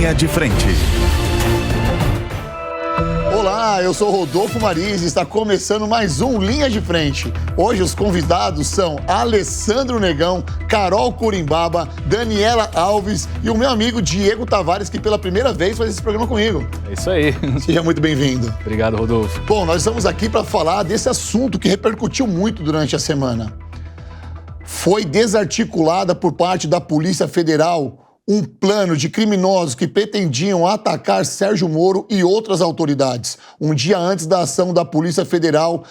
Linha de Frente. Olá, eu sou Rodolfo Maris e está começando mais um Linha de Frente. Hoje os convidados são Alessandro Negão, Carol Corimbaba, Daniela Alves e o meu amigo Diego Tavares, que pela primeira vez faz esse programa comigo. É isso aí. Seja muito bem-vindo. Obrigado, Rodolfo. Bom, nós estamos aqui para falar desse assunto que repercutiu muito durante a semana. Foi desarticulada por parte da Polícia Federal um plano de criminosos que pretendiam atacar Sérgio Moro e outras autoridades. Um dia antes da ação da Polícia Federal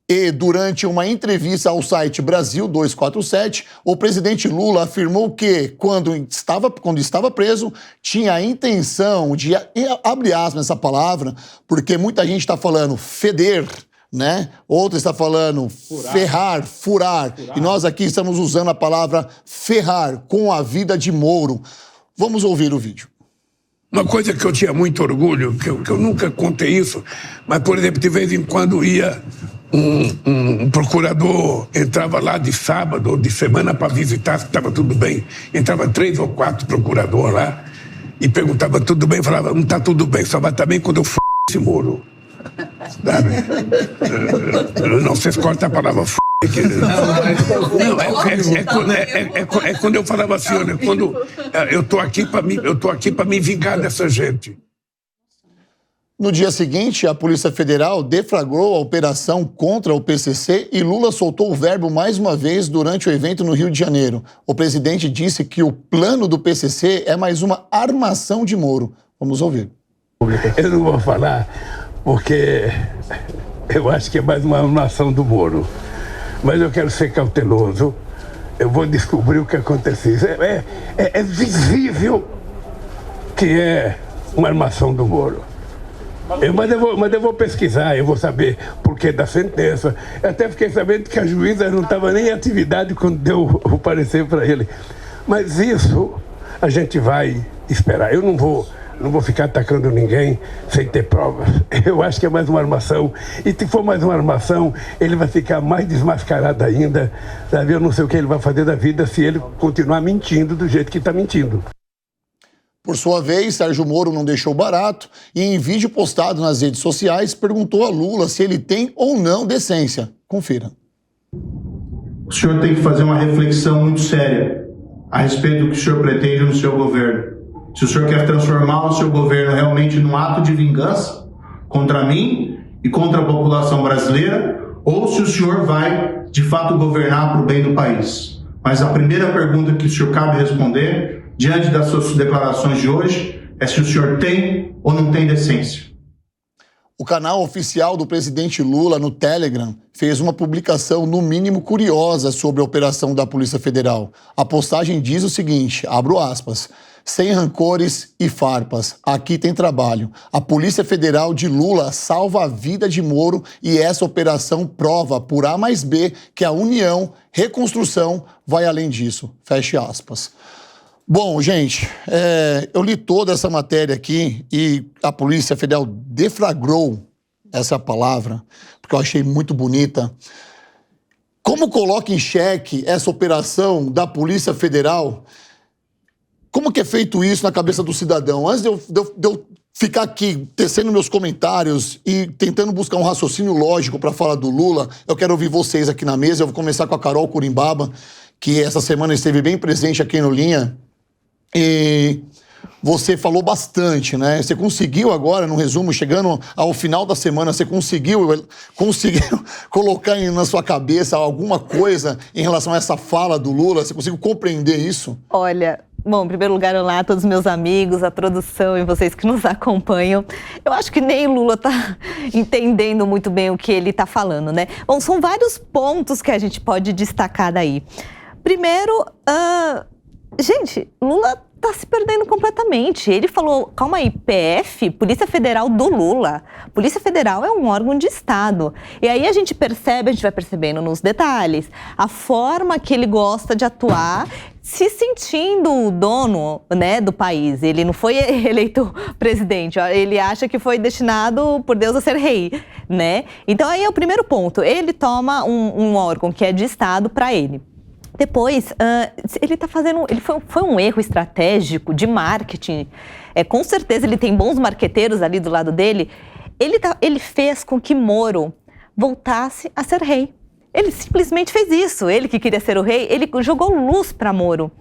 e durante uma entrevista ao site Brasil 247, o presidente Lula afirmou que, quando estava preso, tinha a intenção de, abre aspas essa palavra, porque muita gente está falando feder, né? Outro está falando furar. E nós aqui estamos usando a palavra ferrar com a vida de Moro. Vamos ouvir o vídeo. Uma coisa que eu tinha muito orgulho, que eu nunca contei isso, mas, por exemplo, de vez em quando ia um procurador, entrava lá de sábado ou de semana para visitar se estava tudo bem. Entrava 3 ou 4 procuradores lá e perguntava tudo bem, falava, não está tudo bem, só vai estar bem quando eu esse Moro. Não, vocês cortam a palavra é quando eu falava assim, olha, quando eu tô aqui para me vingar dessa gente. No dia seguinte, a Polícia Federal deflagrou a operação contra o PCC e Lula soltou o verbo mais uma vez durante o evento no Rio de Janeiro. O presidente disse que o plano do PCC é mais uma armação de Moro. Vamos ouvir. Eu não vou falar porque eu acho que é mais uma armação do Moro. Mas eu quero ser cauteloso, eu vou descobrir o que aconteceu. É visível que é uma armação do Moro. Mas eu vou pesquisar, eu vou saber por que da sentença. Eu até fiquei sabendo que a juíza não estava nem em atividade quando deu o parecer para ele. Mas isso a gente vai esperar. Eu não vou ficar atacando ninguém sem ter provas. Eu acho que é mais uma armação. E se for mais uma armação, ele vai ficar mais desmascarado ainda. Sabe? Eu não sei o que ele vai fazer da vida se ele continuar mentindo do jeito que está mentindo. Por sua vez, Sérgio Moro não deixou barato e, em vídeo postado nas redes sociais, perguntou a Lula se ele tem ou não decência. Confira. O senhor tem que fazer uma reflexão muito séria a respeito do que o senhor pretende no seu governo. Se o senhor quer transformar o seu governo realmente num ato de vingança contra mim e contra a população brasileira, ou se o senhor vai, de fato, governar para o bem do país. Mas a primeira pergunta que o senhor cabe responder, diante das suas declarações de hoje, é se o senhor tem ou não tem decência. O canal oficial do presidente Lula no Telegram fez uma publicação, no mínimo curiosa, sobre a operação da Polícia Federal. A postagem diz o seguinte, abro aspas, sem rancores e farpas, aqui tem trabalho. A Polícia Federal de Lula salva a vida de Moro e essa operação prova, por A mais B, que a união, reconstrução, vai além disso. Feche aspas. Bom, gente, eu li toda essa matéria aqui e a Polícia Federal deflagrou essa palavra, porque eu achei muito bonita. Como coloca em xeque essa operação da Polícia Federal? Como que é feito isso na cabeça do cidadão? Antes de eu ficar aqui tecendo meus comentários e tentando buscar um raciocínio lógico para falar do Lula, eu quero ouvir vocês aqui na mesa. Eu vou começar com a Carol Corimbaba, que essa semana esteve bem presente aqui no Linha. E você falou bastante, né? Você conseguiu agora, no resumo, chegando ao final da semana, você conseguiu colocar na sua cabeça alguma coisa em relação a essa fala do Lula? Você conseguiu compreender isso? Olha, bom, em primeiro lugar, olá a todos os meus amigos, a produção e vocês que nos acompanham. Eu acho que nem o Lula está entendendo muito bem o que ele está falando, né? Bom, são vários pontos que a gente pode destacar daí. Primeiro, gente, Lula tá se perdendo completamente. Ele falou, calma aí, PF, Polícia Federal do Lula. Polícia Federal é um órgão de Estado. E aí a gente vai percebendo nos detalhes, a forma que ele gosta de atuar, se sentindo o dono, né, do país. Ele não foi eleito presidente, ele acha que foi destinado por Deus a ser rei, né? Então aí é o primeiro ponto, ele toma um órgão que é de Estado para ele. Depois, ele está fazendo. Foi um erro estratégico de marketing. Com certeza ele tem bons marqueteiros ali do lado dele. Ele fez com que Moro voltasse a ser rei. Ele simplesmente fez isso. Ele que queria ser o rei, ele jogou luz para Moro.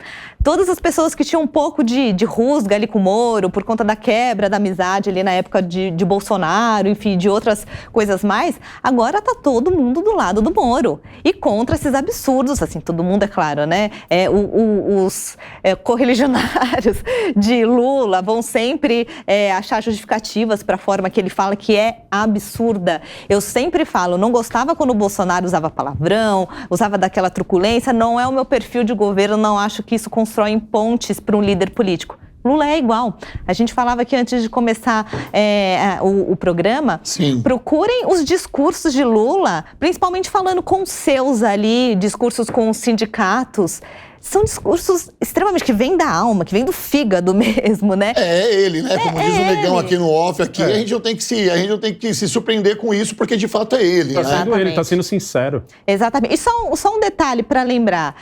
Todas as pessoas que tinham um pouco de rusga ali com Moro, por conta da quebra da amizade ali na época de Bolsonaro, enfim, de outras coisas mais, agora tá todo mundo do lado do Moro. E contra esses absurdos, assim, todo mundo, é claro, né? Os correligionários de Lula vão sempre achar justificativas para a forma que ele fala, que é absurda. Eu sempre falo, não gostava quando o Bolsonaro usava palavrão, usava daquela truculência, não é o meu perfil de governo, não acho que isso constrói pontes para um líder político. Lula é igual. A gente falava aqui antes de começar o programa, Sim. Procurem os discursos de Lula, principalmente falando com os seus ali, discursos com os sindicatos. São discursos extremamente que vêm da alma, que vêm do fígado mesmo, né? É ele, né? Como diz o Negão aqui no off, aqui, a gente não tem que se surpreender com isso, porque de fato é ele, Tá né? sendo ele, tá sendo sincero. Exatamente. E só um detalhe para lembrar.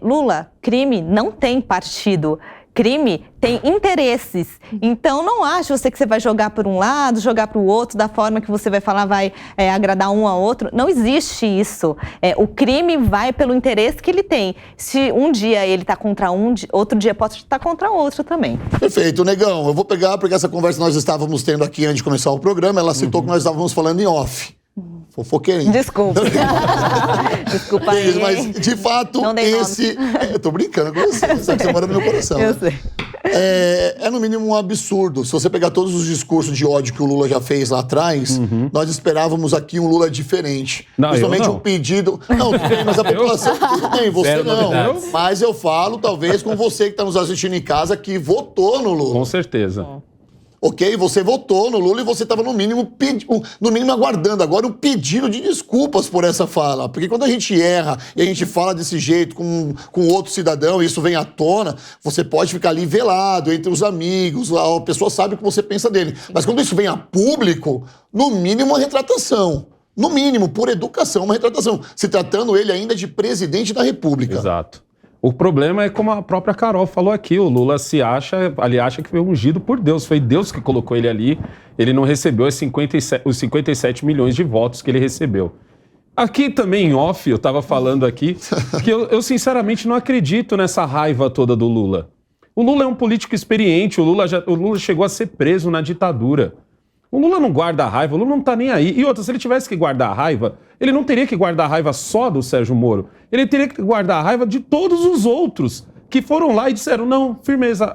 Lula, crime não tem partido. Crime tem interesses. Então, não ache você que você vai jogar por um lado, jogar para o outro, da forma que você vai falar, vai agradar um ao outro. Não existe isso. O crime vai pelo interesse que ele tem. Se um dia ele está contra um, outro dia pode estar contra outro também. Perfeito, Negão. Eu vou pegar, porque essa conversa nós estávamos tendo aqui antes de começar o programa, ela citou que nós estávamos falando em off. Fofoqueirinho. Desculpa. Desculpa aí. Mas, de fato, esse... eu tô brincando com você, sabe que você mora no meu coração. Eu né? sei. É, no mínimo, um absurdo. Se você pegar todos os discursos de ódio que o Lula já fez lá atrás, nós esperávamos aqui um Lula diferente. Não, principalmente eu não. um pedido... Não, tudo bem, mas a população... Tudo bem, você Zero não. novidades. Mas eu falo, talvez, com você que está nos assistindo em casa, que votou no Lula. Com certeza. Ok? Você votou no Lula e você estava, no mínimo, aguardando agora um pedido de desculpas por essa fala. Porque quando a gente erra e a gente fala desse jeito com outro cidadão e isso vem à tona, você pode ficar ali velado entre os amigos, a pessoa sabe o que você pensa dele. Mas quando isso vem a público, no mínimo uma retratação. No mínimo, por educação, uma retratação. Se tratando ele ainda de presidente da República. Exato. O problema é como a própria Carol falou aqui, o Lula acha que foi ungido por Deus, foi Deus que colocou ele ali, ele não recebeu os 57 milhões de votos que ele recebeu. Aqui também em off, eu estava falando aqui, que eu sinceramente não acredito nessa raiva toda do Lula. O Lula é um político experiente, o Lula chegou a ser preso na ditadura. O Lula não guarda a raiva, o Lula não tá nem aí. E outra, se ele tivesse que guardar a raiva, ele não teria que guardar a raiva só do Sérgio Moro. Ele teria que guardar a raiva de todos os outros que foram lá e disseram, não, firmeza,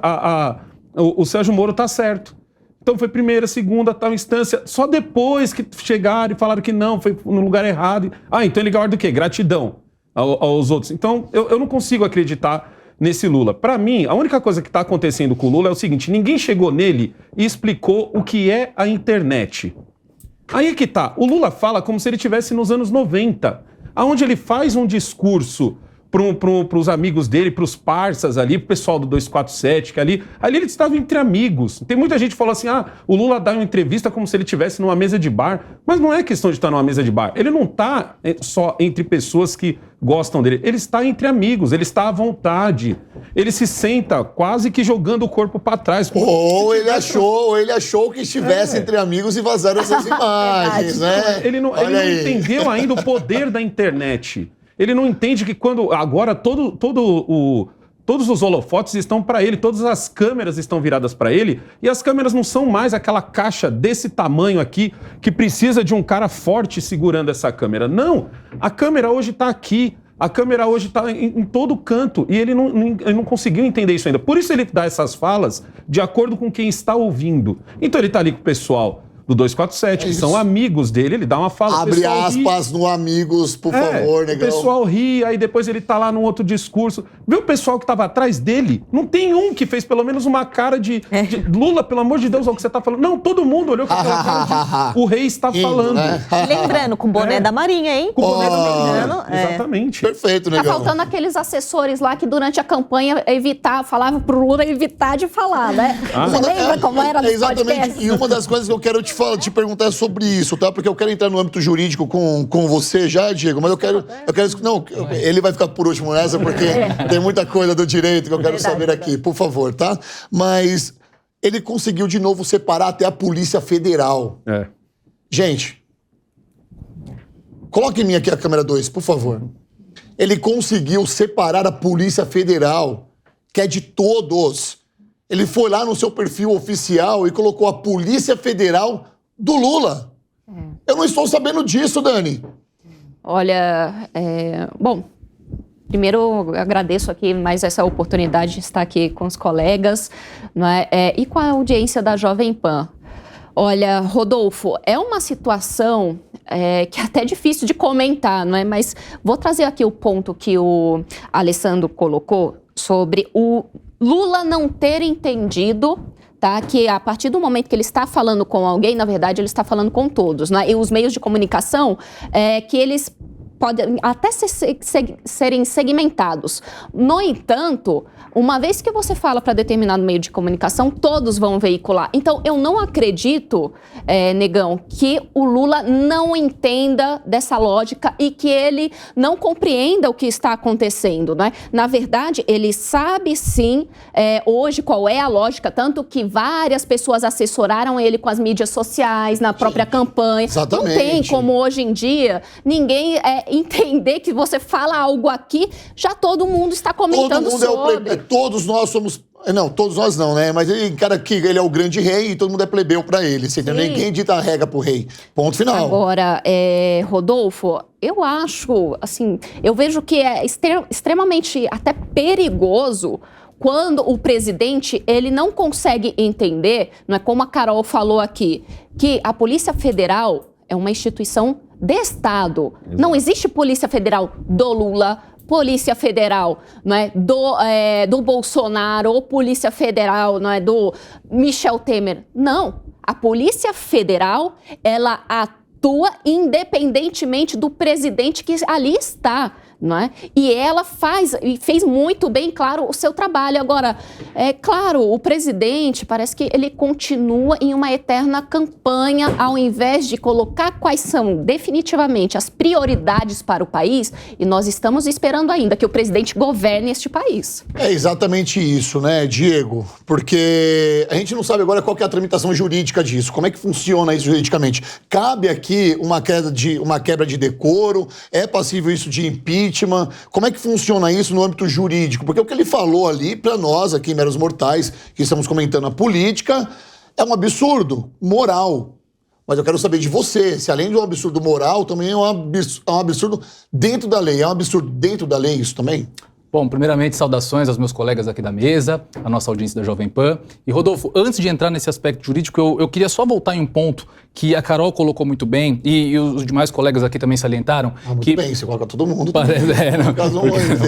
o Sérgio Moro tá certo. Então foi primeira, segunda, tal instância. Só depois que chegaram e falaram que não, foi no lugar errado. Então ele guarda o quê? Gratidão aos outros. Então eu não consigo acreditar nesse Lula. Para mim, a única coisa que está acontecendo com o Lula é o seguinte, ninguém chegou nele e explicou o que é a internet. Aí é que tá, o Lula fala como se ele estivesse nos anos 90, onde ele faz um discurso para os amigos dele, para os parças ali, para o pessoal do 247, que ali ele estava entre amigos. Tem muita gente que fala assim, o Lula dá uma entrevista como se ele estivesse numa mesa de bar, mas não é questão de estar numa mesa de bar. Ele não está só entre pessoas que gostam dele, ele está entre amigos, ele está à vontade. Ele se senta quase que jogando o corpo para trás. Ou ele achou que estivesse entre amigos e vazaram essas imagens, né? Ele não entendeu ainda o poder da internet. Ele não entende que quando agora todos os holofotes estão para ele, todas as câmeras estão viradas para ele, e as câmeras não são mais aquela caixa desse tamanho aqui que precisa de um cara forte segurando essa câmera. Não, a câmera hoje está aqui, a câmera hoje está em todo canto, e ele não conseguiu entender isso ainda. Por isso ele dá essas falas de acordo com quem está ouvindo. Então ele está ali com o pessoal do 247, que são amigos dele, ele dá uma fala... Abre aspas no amigos, por favor, Negão. O pessoal ri, aí depois ele tá lá num outro discurso. Vê o pessoal que tava atrás dele? Não tem um que fez pelo menos uma cara de Lula, pelo amor de Deus, é o que você tá falando. Não, todo mundo olhou com aquela cara de o rei está falando. Né? Lembrando, com o boné da Marinha, hein? Com o boné da Marinha. Exatamente. Perfeito, Negão. Tá faltando aqueles assessores lá que durante a campanha falavam pro Lula evitar de falar, né? Você lembra como era no Exatamente. podcast? E uma das coisas que eu quero te te perguntar sobre isso, tá? Porque eu quero entrar no âmbito jurídico com você já, Diego, mas eu quero... Não, ele vai ficar por último nessa, porque tem muita coisa do direito que eu quero saber aqui, por favor, tá? Mas ele conseguiu de novo separar até a Polícia Federal. Gente, coloque em mim aqui a câmera 2, por favor. Ele conseguiu separar a Polícia Federal, que é de todos. Ele foi lá no seu perfil oficial e colocou a Polícia Federal do Lula. Eu não estou sabendo disso, Dani. Olha, bom, primeiro eu agradeço aqui mais essa oportunidade de estar aqui com os colegas, não é? E com a audiência da Jovem Pan. Olha, Rodolfo, é uma situação que é até difícil de comentar, não é? Mas vou trazer aqui o ponto que o Alessandro colocou sobre o Lula não ter entendido, tá, que a partir do momento que ele está falando com alguém, na verdade, ele está falando com todos, né? E os meios de comunicação, que eles podem até serem segmentados. No entanto, uma vez que você fala para determinado meio de comunicação, todos vão veicular. Então, eu não acredito, Negão, que o Lula não entenda dessa lógica e que ele não compreenda o que está acontecendo, né? Na verdade, ele sabe sim hoje qual é a lógica, tanto que várias pessoas assessoraram ele com as mídias sociais, na própria campanha. Exatamente. Não tem como hoje em dia ninguém entender que você fala algo aqui, já todo mundo está comentando sobre. Todos nós somos... Não, todos nós não, né? Mas ele, cara, que ele é o grande rei e todo mundo é plebeu pra ele. Você entendeu? Ninguém dita a regra pro rei. Ponto final. Agora, Rodolfo, eu acho, assim, eu vejo que é extremamente até perigoso quando o presidente, ele não consegue entender, não é como a Carol falou aqui, que a Polícia Federal é uma instituição de Estado. Exato. Não existe Polícia Federal do Lula, Polícia Federal, não é, do Bolsonaro, ou Polícia Federal, não é, do Michel Temer. Não. A Polícia Federal, ela atua independentemente do presidente que ali está. Não é? E ela fez muito bem, claro, o seu trabalho. Agora, claro, o presidente parece que ele continua em uma eterna campanha, ao invés de colocar quais são definitivamente as prioridades para o país, e nós estamos esperando ainda que o presidente governe este país. É exatamente isso, né, Diego? Porque a gente não sabe agora qual que é a tramitação jurídica disso, como é que funciona isso juridicamente. Cabe aqui uma quebra de decoro, é passível isso de impeachment? Como é que funciona isso no âmbito jurídico? Porque o que ele falou ali, para nós aqui, meros mortais, que estamos comentando a política, é um absurdo moral. Mas eu quero saber de você, se além de um absurdo moral, também é um absurdo dentro da lei. É um absurdo dentro da lei isso também? Bom, primeiramente, saudações aos meus colegas aqui da mesa, a nossa audiência da Jovem Pan. E, Rodolfo, antes de entrar nesse aspecto jurídico, eu queria só voltar em um ponto que a Carol colocou muito bem, e os demais colegas aqui também salientaram. Muito bem, você coloca todo mundo.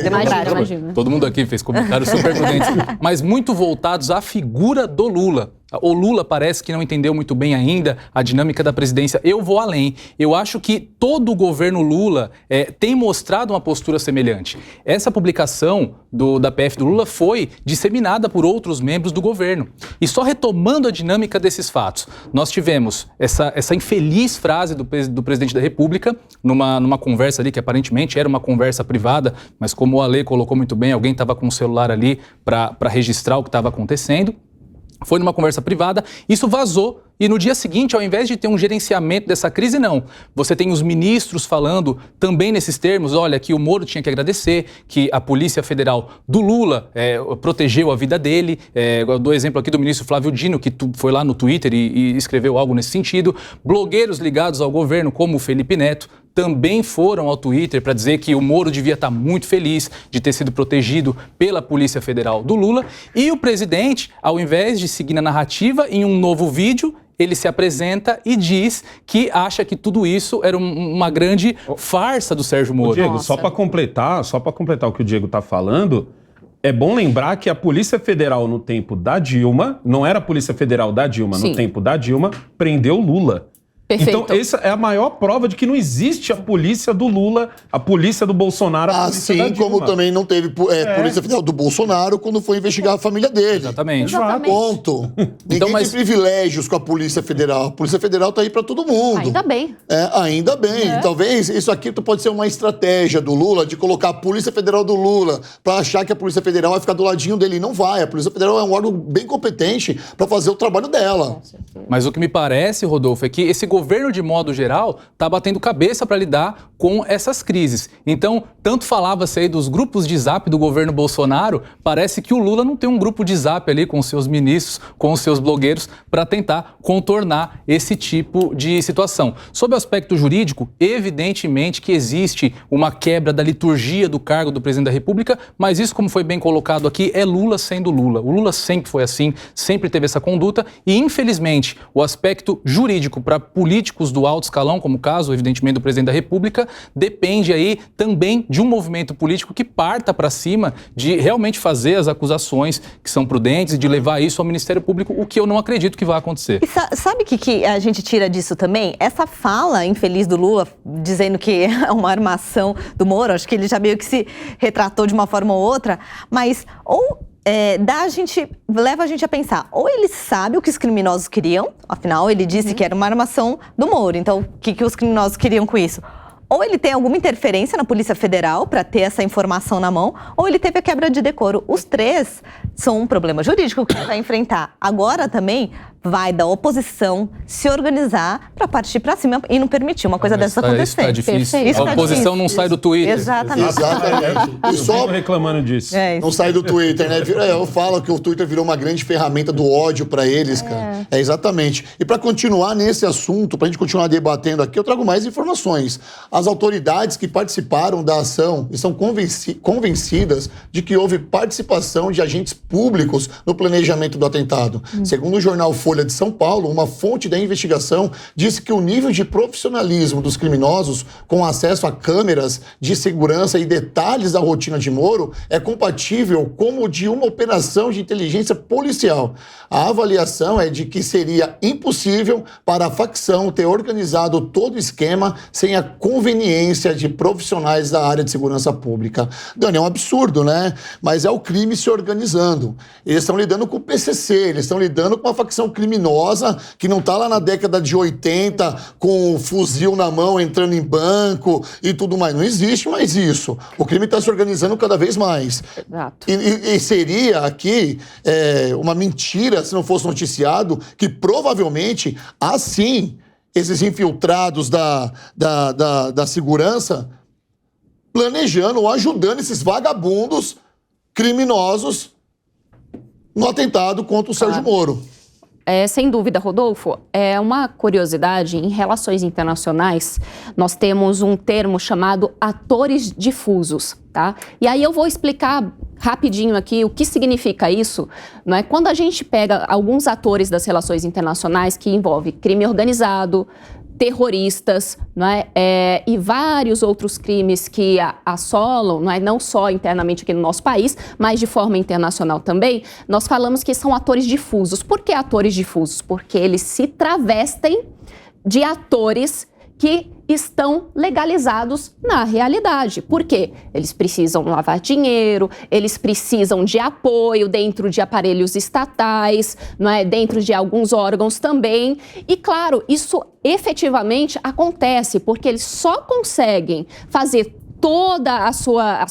Imagina. Todo mundo aqui fez comentários super prudentes, mas muito voltados à figura do Lula. O Lula parece que não entendeu muito bem ainda a dinâmica da presidência. Eu vou além. Eu acho que todo o governo Lula tem mostrado uma postura semelhante. Essa publicação da PF do Lula foi disseminada por outros membros do governo. E só retomando a dinâmica desses fatos, nós tivemos essa infeliz frase do presidente da República numa conversa ali, que aparentemente era uma conversa privada, mas como o Ale colocou muito bem, alguém estava com o celular ali para registrar o que estava acontecendo. Foi numa conversa privada, isso vazou e no dia seguinte, ao invés de ter um gerenciamento dessa crise, não. Você tem os ministros falando também nesses termos, olha, que o Moro tinha que agradecer, que a Polícia Federal do Lula protegeu a vida dele. Eu dou exemplo aqui do ministro Flávio Dino, que foi lá no Twitter e escreveu algo nesse sentido. Blogueiros ligados ao governo, como o Felipe Neto, também foram ao Twitter para dizer que o Moro devia estar muito feliz de ter sido protegido pela Polícia Federal do Lula. E o presidente, ao invés de seguir na narrativa, em um novo vídeo, ele se apresenta e diz que acha que tudo isso era uma grande farsa do Sérgio Moro. Diego, só para completar o que o Diego está falando, é bom lembrar que a Polícia Federal no tempo da Dilma, não era a Polícia Federal da Dilma, no tempo da Dilma, prendeu Lula. Perfeito. Então, essa é a maior prova de que não existe a polícia do Lula, a polícia do Bolsonaro, a polícia da Assim Dilma. como também não teve Polícia Federal do Bolsonaro quando foi investigar a família dele. Exatamente. Ponto. Ninguém mas- tem privilégios com a Polícia Federal. A Polícia Federal tá aí para todo mundo. Ainda bem. Ainda bem. Talvez isso aqui pode ser uma estratégia do Lula de colocar a Polícia Federal do Lula para achar que a Polícia Federal vai ficar do ladinho dele. Não vai. A Polícia Federal é um órgão bem competente para fazer o trabalho dela. Mas o que me parece, Rodolfo, é que esse governo, de modo geral, está batendo cabeça para lidar com essas crises. Então, tanto falava-se aí dos grupos de zap do governo Bolsonaro, parece que o Lula não tem um grupo de zap ali com os seus ministros, com os seus blogueiros, para tentar contornar esse tipo de situação. Sob o aspecto jurídico, evidentemente que existe uma quebra da liturgia do cargo do presidente da República, mas isso, como foi bem colocado aqui, é Lula sendo Lula. O Lula sempre foi assim, sempre teve essa conduta e, infelizmente, o aspecto jurídico para políticos do alto escalão, como o caso, evidentemente, do presidente da República, depende aí também de um movimento político que parta para cima de realmente fazer as acusações que são prudentes e de levar isso ao Ministério Público, o que eu não acredito que vai acontecer. E sabe o que a gente tira disso também? Essa fala infeliz do Lula, dizendo que é uma armação do Moro, acho que ele já meio que se retratou de uma forma ou outra, mas leva a gente a pensar, ou ele sabe o que os criminosos queriam, afinal ele disse que era uma armação do Moro, então o que os criminosos queriam com isso? Ou ele tem alguma interferência na Polícia Federal para ter essa informação na mão, ou ele teve a quebra de decoro. Os três são um problema jurídico que ele vai enfrentar. Agora também vai da oposição se organizar para partir para cima e não permitir uma coisa dessa acontecer. Isso tá difícil. Perfeito. A oposição não sai do Twitter. Exatamente. Exatamente. E só reclamando disso. não sai do Twitter, né? Eu falo que o Twitter virou uma grande ferramenta do ódio para eles, cara. Exatamente. E para continuar nesse assunto, para a gente continuar debatendo aqui, eu trago mais informações. As autoridades que participaram da ação estão convencidas de que houve participação de agentes públicos no planejamento do atentado. Segundo o jornal Folha de São Paulo, uma fonte da investigação disse que o nível de profissionalismo dos criminosos, com acesso a câmeras de segurança e detalhes da rotina de Moro, é compatível com o de uma operação de inteligência policial. A avaliação é de que seria impossível para a facção ter organizado todo o esquema sem a conveniência de profissionais da área de segurança pública. Dani, é um absurdo, né? Mas é o crime se organizando. Eles estão lidando com o PCC, eles estão lidando com uma facção criminosa que não está lá na década de 80 com um fuzil na mão entrando em banco e tudo mais. Não existe mais isso. O crime está se organizando cada vez mais. Exato. E seria aqui uma mentira se não fosse noticiado que provavelmente, assim, esses infiltrados da segurança planejando ou ajudando esses vagabundos criminosos no atentado contra o Sérgio Moro. Sem dúvida, Rodolfo, é uma curiosidade, em relações internacionais, nós temos um termo chamado atores difusos, tá? E aí eu vou explicar rapidinho aqui o que significa isso, não é? Quando a gente pega alguns atores das relações internacionais que envolvem crime organizado, terroristas, não é? E vários outros crimes que assolam, não é? Não só internamente aqui no nosso país, mas de forma internacional também, nós falamos que são atores difusos. Por que atores difusos? Porque eles se travestem de atores que estão legalizados na realidade. Por quê? Eles precisam lavar dinheiro, eles precisam de apoio dentro de aparelhos estatais, não é? Dentro de alguns órgãos também. E, claro, isso efetivamente acontece porque eles só conseguem fazer toda a sua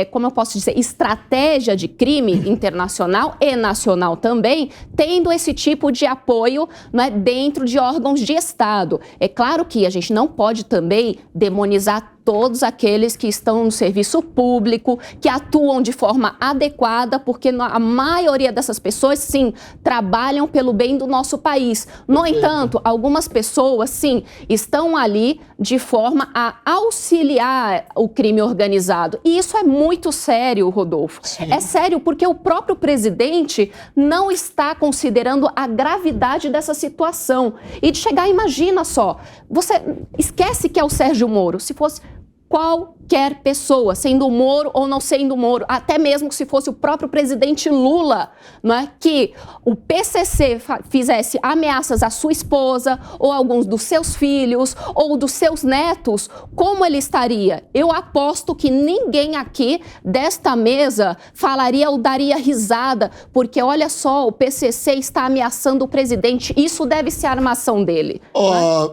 como eu posso dizer, estratégia de crime internacional e nacional também, tendo esse tipo de apoio, né, dentro de órgãos de Estado. É claro que a gente não pode também demonizar todos aqueles que estão no serviço público, que atuam de forma adequada, porque a maioria dessas pessoas, sim, trabalham pelo bem do nosso país. No entanto, algumas pessoas, sim, estão ali de forma a auxiliar o crime organizado. E isso é muito sério, Rodolfo. Sim. É sério porque o próprio presidente não está considerando a gravidade dessa situação. E de chegar, imagina só, você esquece que é o Sérgio Moro, se fosse qualquer pessoa, sendo Moro ou não sendo Moro, até mesmo se fosse o próprio presidente Lula, não é? Que o PCC fizesse ameaças à sua esposa, ou alguns dos seus filhos, ou dos seus netos, como ele estaria? Eu aposto que ninguém aqui desta mesa falaria ou daria risada, porque olha só, o PCC está ameaçando o presidente, isso deve ser a armação dele.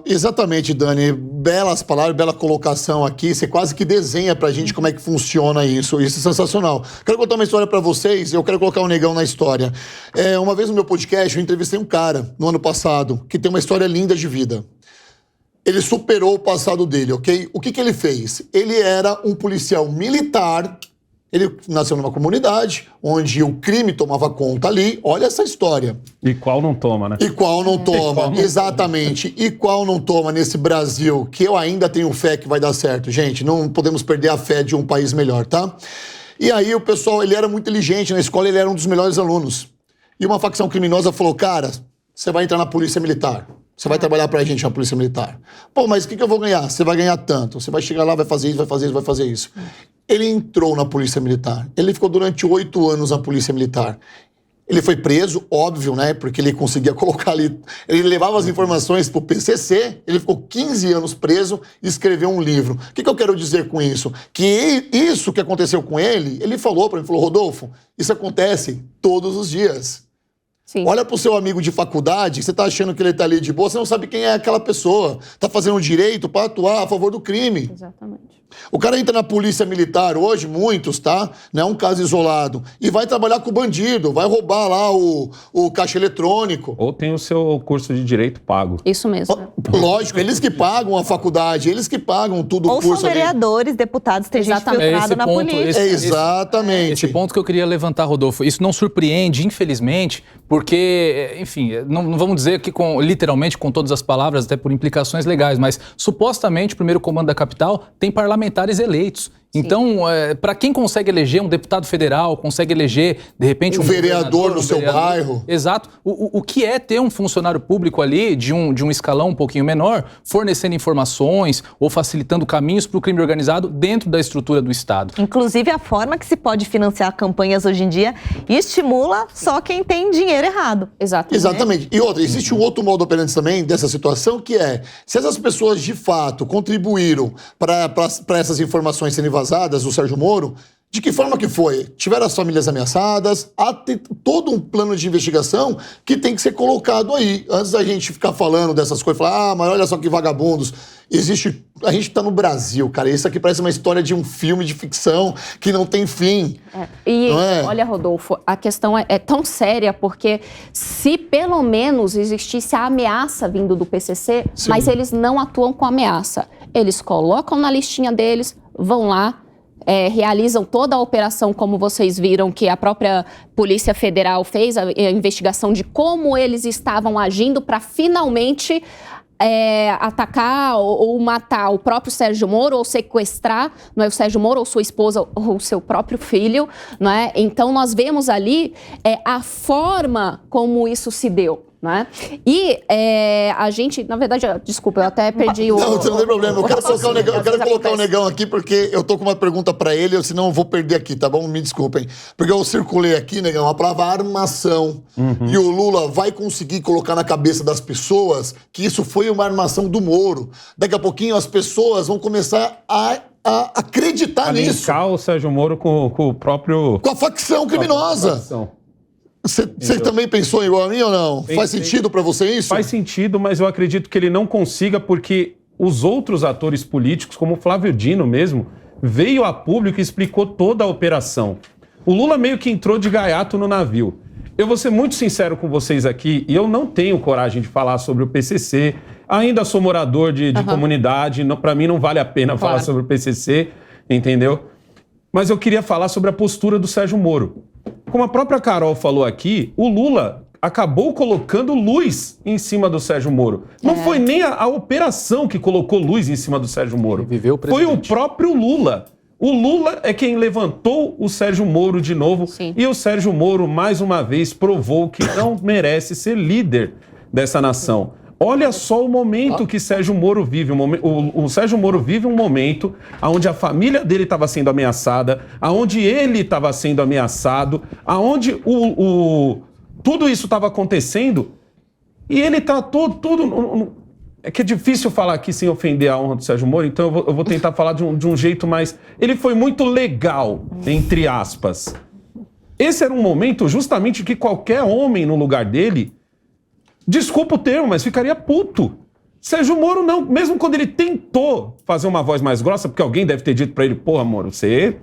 Exatamente, Dani, belas palavras, bela colocação aqui, você quase que desenha pra gente como é que funciona isso é sensacional. Quero contar uma história pra vocês, eu quero colocar o Negão na história. Uma vez no meu podcast, eu entrevistei um cara, no ano passado, que tem uma história linda de vida. Ele superou o passado dele, ok? O que ele fez? Ele era um policial militar, ele nasceu numa comunidade onde o crime tomava conta ali. Olha essa história. E qual não toma, né? E qual não toma, exatamente. E qual não toma nesse Brasil, que eu ainda tenho fé que vai dar certo. Gente, não podemos perder a fé de um país melhor, tá? E aí o pessoal, ele era muito inteligente na escola, ele era um dos melhores alunos. E uma facção criminosa falou, cara, você vai entrar na polícia militar. Você vai trabalhar pra gente na polícia militar. Pô, mas o que eu vou ganhar? Você vai ganhar tanto. Você vai chegar lá, vai fazer isso, vai fazer isso, vai fazer isso. Ele entrou na polícia militar. Ele ficou durante 8 anos na polícia militar. Ele foi preso, óbvio, né? Porque ele conseguia colocar ali... Ele levava as informações pro PCC, ele ficou 15 anos preso e escreveu um livro. O que eu quero dizer com isso? Que isso que aconteceu com ele falou pra mim, falou, Rodolfo, isso acontece todos os dias. Sim. Olha pro seu amigo de faculdade, você tá achando que ele tá ali de boa, você não sabe quem é aquela pessoa. Tá fazendo direito para atuar a favor do crime. Exatamente. O cara entra na polícia militar hoje, muitos, tá? Não é um caso isolado. E vai trabalhar com o bandido, vai roubar lá o caixa eletrônico. Ou tem o seu curso de direito pago. Isso mesmo. Lógico, eles que pagam a faculdade, eles que pagam tudo o Ou curso são vereadores, deputados, tem gente filtrada na polícia. Exatamente. Esse ponto que eu queria levantar, Rodolfo, isso não surpreende, infelizmente, porque, enfim, não vamos dizer que literalmente com todas as palavras, até por implicações legais, mas supostamente o primeiro comando da capital tem parlamentares eleitos. Então, para quem consegue eleger um deputado federal, consegue eleger, de repente, um vereador no seu bairro. Exato. O que é ter um funcionário público ali, de um escalão um pouquinho menor, fornecendo informações ou facilitando caminhos para o crime organizado dentro da estrutura do Estado? Inclusive, a forma que se pode financiar campanhas hoje em dia estimula só quem tem dinheiro errado. Exatamente. E outra, existe um outro modo operante também dessa situação, que é, se essas pessoas de fato contribuíram para essas informações serem vazadas do Sérgio Moro, de que forma que foi? Tiveram as famílias ameaçadas, há todo um plano de investigação que tem que ser colocado aí. Antes da gente ficar falando dessas coisas, falar, mas olha só que vagabundos. A gente tá no Brasil, cara. Isso aqui parece uma história de um filme de ficção que não tem fim. Olha, Rodolfo, a questão é tão séria, porque se pelo menos existisse a ameaça vindo do PCC, sim, mas eles não atuam com ameaça. Eles colocam na listinha deles, vão lá, realizam toda a operação, como vocês viram, que a própria Polícia Federal fez, a investigação de como eles estavam agindo para finalmente atacar ou matar o próprio Sérgio Moro, ou sequestrar, não é, o Sérgio Moro ou sua esposa ou seu próprio filho, não é? Então nós vemos ali a forma como isso se deu. Né? E a gente, na verdade, desculpa, eu até perdi o... Não tem problema, eu quero colocar o Negão aqui, porque eu tô com uma pergunta pra ele, senão eu vou perder aqui, tá bom? Me desculpem. Porque eu circulei aqui, Negão, a palavra armação. E o Lula vai conseguir colocar na cabeça das pessoas que isso foi uma armação do Moro. Daqui a pouquinho as pessoas vão começar a acreditar nisso. Linkar o Sérgio Moro com o próprio... Com a facção criminosa. Você também pensou igual a mim ou não? Faz sentido pra você isso? Faz sentido, mas eu acredito que ele não consiga, porque os outros atores políticos, como o Flávio Dino mesmo, veio a público e explicou toda a operação. O Lula meio que entrou de gaiato no navio. Eu vou ser muito sincero com vocês aqui, e eu não tenho coragem de falar sobre o PCC. Ainda sou morador de comunidade, pra mim não vale a pena falar sobre o PCC, entendeu? Mas eu queria falar sobre a postura do Sérgio Moro. Como a própria Carol falou aqui, o Lula acabou colocando luz em cima do Sérgio Moro. Não foi nem a operação que colocou luz em cima do Sérgio Moro. Foi o próprio Lula. O Lula é quem levantou o Sérgio Moro de novo. Sim. E o Sérgio Moro, mais uma vez, provou que não merece ser líder dessa nação. Olha só o momento que Sérgio Moro vive. O Sérgio Moro vive um momento onde a família dele estava sendo ameaçada, onde ele estava sendo ameaçado, onde tudo isso estava acontecendo, e ele tratou tudo... É que é difícil falar aqui sem ofender a honra do Sérgio Moro, então eu vou tentar falar de um jeito mais... Ele foi muito legal, entre aspas. Esse era um momento justamente que qualquer homem no lugar dele, desculpa o termo, mas ficaria puto. Sérgio Moro não, mesmo quando ele tentou fazer uma voz mais grossa, porque alguém deve ter dito pra ele, porra, Moro, você...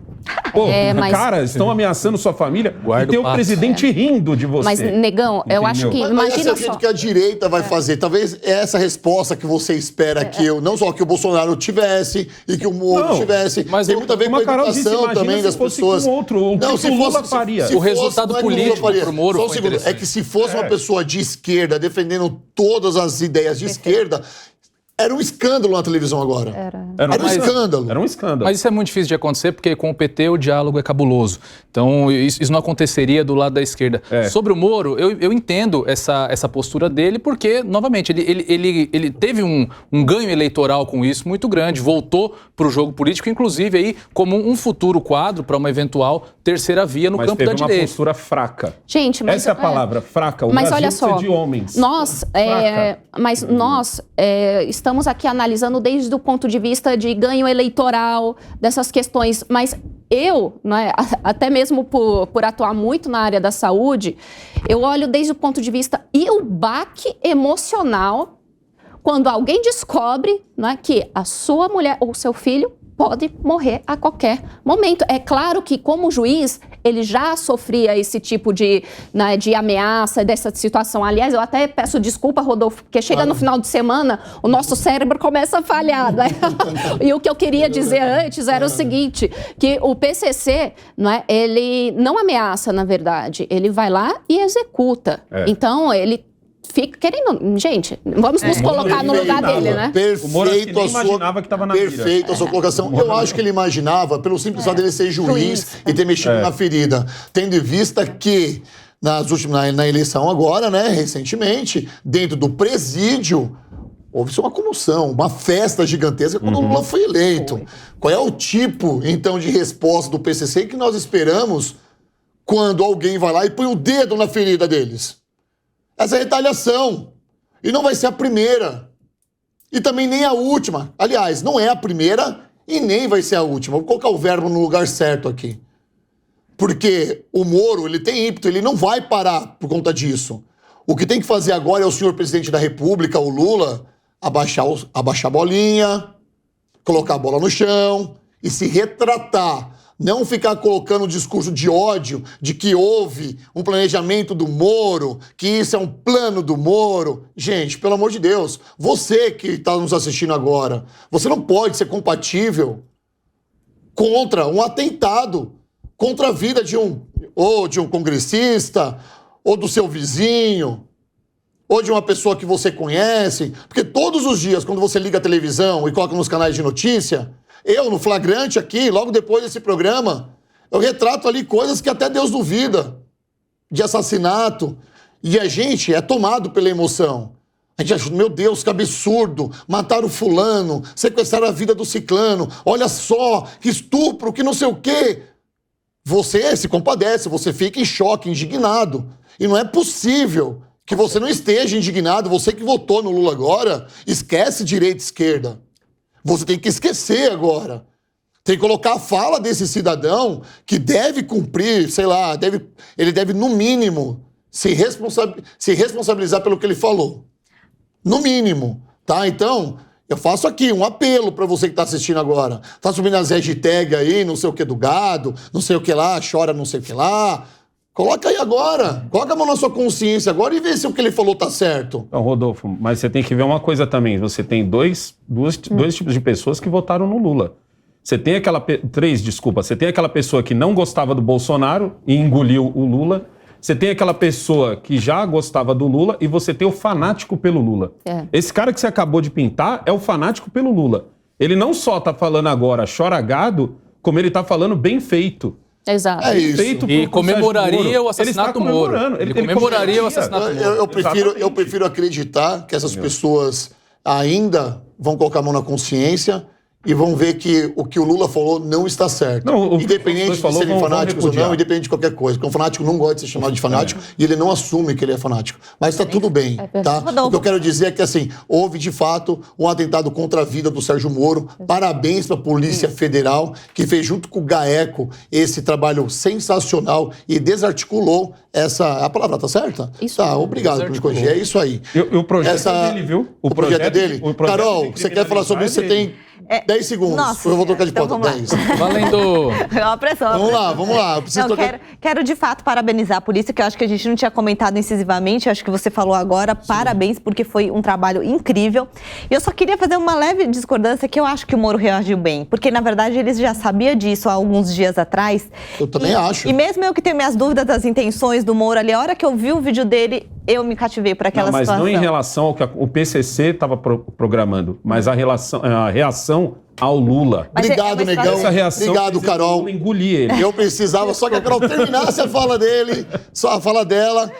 Pô, cara, estão ameaçando sua família e tem o presidente rindo de você. Mas, Negão, eu acho que... Mas esse é o jeito que a direita vai fazer. Talvez essa resposta que você espera que não só que o Bolsonaro tivesse e que o Moro tivesse, mas tem muito a ver com a educação também das pessoas. Se Lula faria. O resultado político pro Moro foi interessante. É que se fosse uma pessoa de esquerda defendendo todas as ideias de esquerda, era um escândalo na televisão agora. Era um escândalo. Era um escândalo. Mas isso é muito difícil de acontecer, porque com o PT o diálogo é cabuloso. Então, isso não aconteceria do lado da esquerda. Sobre o Moro, eu entendo essa postura dele, porque, novamente, ele teve um ganho eleitoral com isso muito grande, voltou para o jogo político, inclusive aí como um futuro quadro para uma eventual terceira via no campo da direita. Mas teve uma postura fraca. Gente, mas... Essa é a palavra, fraca. O Brasil olha só, precisa de homens. Nós estamos aqui analisando desde o ponto de vista de ganho eleitoral, dessas questões, mas eu, até mesmo por atuar muito na área da saúde, eu olho desde o ponto de vista e o baque emocional quando alguém descobre que a sua mulher ou seu filho pode morrer a qualquer momento. É claro que, como juiz, ele já sofria esse tipo de ameaça, dessa situação. Aliás, eu até peço desculpa, Rodolfo, porque chega no final de semana, o nosso cérebro começa a falhar. E o que eu queria dizer antes era o seguinte, que o PCC, ele não ameaça, na verdade, ele vai lá e executa. Então, ele fica querendo... Gente, vamos nos colocar no lugar dele, né? Perfeito, a sua colocação. Eu acho que ele imaginava, pelo simples fato dele ser juiz e ter mexido na ferida. Tendo em vista que, na eleição agora, recentemente, dentro do presídio, houve-se uma comoção, uma festa gigantesca quando o Lula foi eleito. Qual é o tipo, então, de resposta do PCC que nós esperamos quando alguém vai lá e põe o dedo na ferida deles? Essa é retaliação. E não vai ser a primeira. E também nem a última. Aliás, não é a primeira e nem vai ser a última. Vou colocar o verbo no lugar certo aqui. Porque o Moro, ele tem ímpeto, ele não vai parar por conta disso. O que tem que fazer agora é o senhor presidente da República, o Lula, abaixar a bolinha, colocar a bola no chão e se retratar. Não ficar colocando um discurso de ódio, de que houve um planejamento do Moro, que isso é um plano do Moro. Gente, pelo amor de Deus, você que está nos assistindo agora, você não pode ser compatível contra um atentado, contra a vida de um congressista, ou do seu vizinho, ou de uma pessoa que você conhece. Porque todos os dias, quando você liga a televisão e coloca nos canais de notícia... Eu, no flagrante aqui, logo depois desse programa, eu retrato ali coisas que até Deus duvida, de assassinato, e a gente é tomado pela emoção. A gente acha, meu Deus, que absurdo, mataram o fulano, sequestraram a vida do ciclano, olha só, que estupro, que não sei o quê. Você se compadece, você fica em choque, indignado. E não é possível que você não esteja indignado, você que votou no Lula agora, esquece direita e esquerda. Você tem que esquecer agora. Tem que colocar a fala desse cidadão que deve cumprir, sei lá, ele deve, no mínimo, se responsabilizar pelo que ele falou. No mínimo, tá? Então, eu faço aqui um apelo para você que está assistindo agora. Tá subindo as hashtag aí, não sei o que do gado, não sei o que lá, chora não sei o que lá. Coloca aí agora, coloca a mão na sua consciência agora e vê se o que ele falou tá certo. Não, Rodolfo, mas você tem que ver uma coisa também. Você tem dois tipos de pessoas que votaram no Lula. Você tem você tem aquela pessoa que não gostava do Bolsonaro e engoliu o Lula. Você tem aquela pessoa que já gostava do Lula e você tem o fanático pelo Lula. Esse cara que você acabou de pintar é o fanático pelo Lula. Ele não só tá falando agora chora gado, como ele tá falando bem feito. Exato. É isso. Feito E por Sérgio comemoraria Moro. o assassinato do Ele está Moro. comemorando. Ele comemoraria o assassinato do Moro. Eu prefiro acreditar que essas pessoas ainda vão colocar a mão na consciência e vão ver que o que o Lula falou não está certo. Não, Independente de falou, serem fanáticos ou não, repudiar. independente de qualquer coisa. Porque um fanático não gosta de ser chamado de fanático e ele não assume que ele é fanático. Mas está tudo bem, tá? O que eu quero dizer é que, assim, houve de fato um atentado contra a vida do Sérgio Moro. Parabéns para a Polícia Federal, que fez junto com o GAECO esse trabalho sensacional e desarticulou essa... A palavra tá certa? Isso. Tá, obrigado por me corrigir. É isso aí. O projeto é dele, viu? O projeto é dele? o projeto Carol, de você quer falar sobre isso? Você tem 10 segundos. Nossa, eu vou trocar de então pauta. vamos lá. 10. Valendo. É uma pressão. Vamos lá. Eu preciso Não, trocar... quero de fato parabenizar a polícia, que eu acho que a gente não tinha comentado incisivamente, acho que você falou agora. Parabéns, porque foi um trabalho incrível. E eu só queria fazer uma leve discordância, que eu acho que o Moro reagiu bem, porque na verdade ele já sabia disso há alguns dias atrás. Eu também acho. E mesmo eu que tenho minhas dúvidas das intenções do Moro ali, a hora que eu vi o vídeo dele, eu me cativei por aquela Mas situação. não em relação ao que o PCC estava programando, mas a reação ao Lula. Mas Obrigado, é uma Negão. Essa reação Obrigado, fez o Carol. Lula engolir ele. Eu precisava só que a Carol terminasse a fala dele, só a fala dela.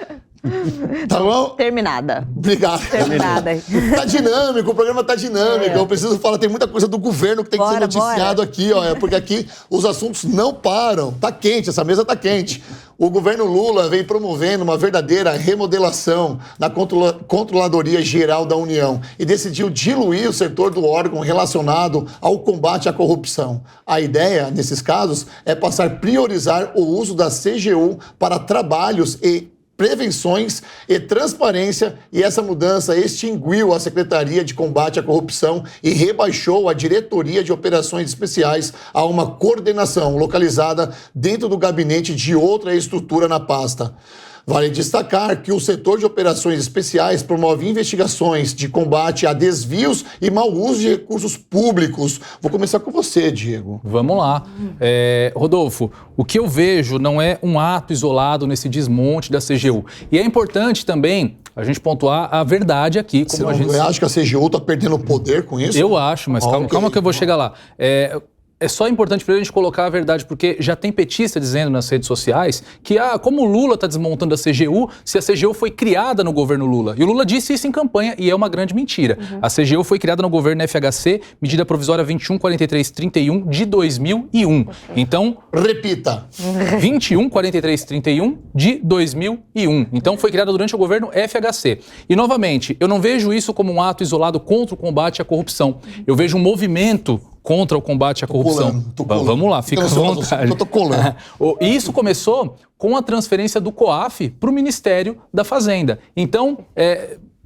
Tá bom? Terminada. Obrigado. Terminada. Tá dinâmico, o programa tá dinâmico. Eu preciso falar, tem muita coisa do governo que tem que ser noticiado aqui, ó. Porque aqui os assuntos não param. Tá quente, essa mesa tá quente. O governo Lula vem promovendo uma verdadeira remodelação na Controladoria Geral da União e decidiu diluir o setor do órgão relacionado ao combate à corrupção. A ideia, nesses casos, é passar a priorizar o uso da CGU para trabalhos e prevenções e transparência, e essa mudança extinguiu a Secretaria de Combate à Corrupção e rebaixou a Diretoria de Operações Especiais a uma coordenação localizada dentro do gabinete de outra estrutura na pasta. Vale destacar que o setor de operações especiais promove investigações de combate a desvios e mau uso de recursos públicos. Vou começar com você, Diego. Vamos lá. Rodolfo, o que eu vejo não é um ato isolado nesse desmonte da CGU. E é importante também a gente pontuar a verdade aqui. Como Você acha que a CGU está perdendo poder com isso? Eu acho, mas calma que eu vou chegar lá. É só importante para a gente colocar a verdade, porque já tem petista dizendo nas redes sociais que, como o Lula está desmontando a CGU, se a CGU foi criada no governo Lula. E o Lula disse isso em campanha e é uma grande mentira. A CGU foi criada no governo FHC, medida provisória 214331 de 2001. Então... Repita. 214331 de 2001. Então foi criada durante o governo FHC. E, novamente, eu não vejo isso como um ato isolado contra o combate à corrupção. Eu vejo um movimento contra o combate à corrupção. Tô colando. Vamos lá, fica à vontade. Eu tô colando. E isso começou com a transferência do COAF para o Ministério da Fazenda. Então,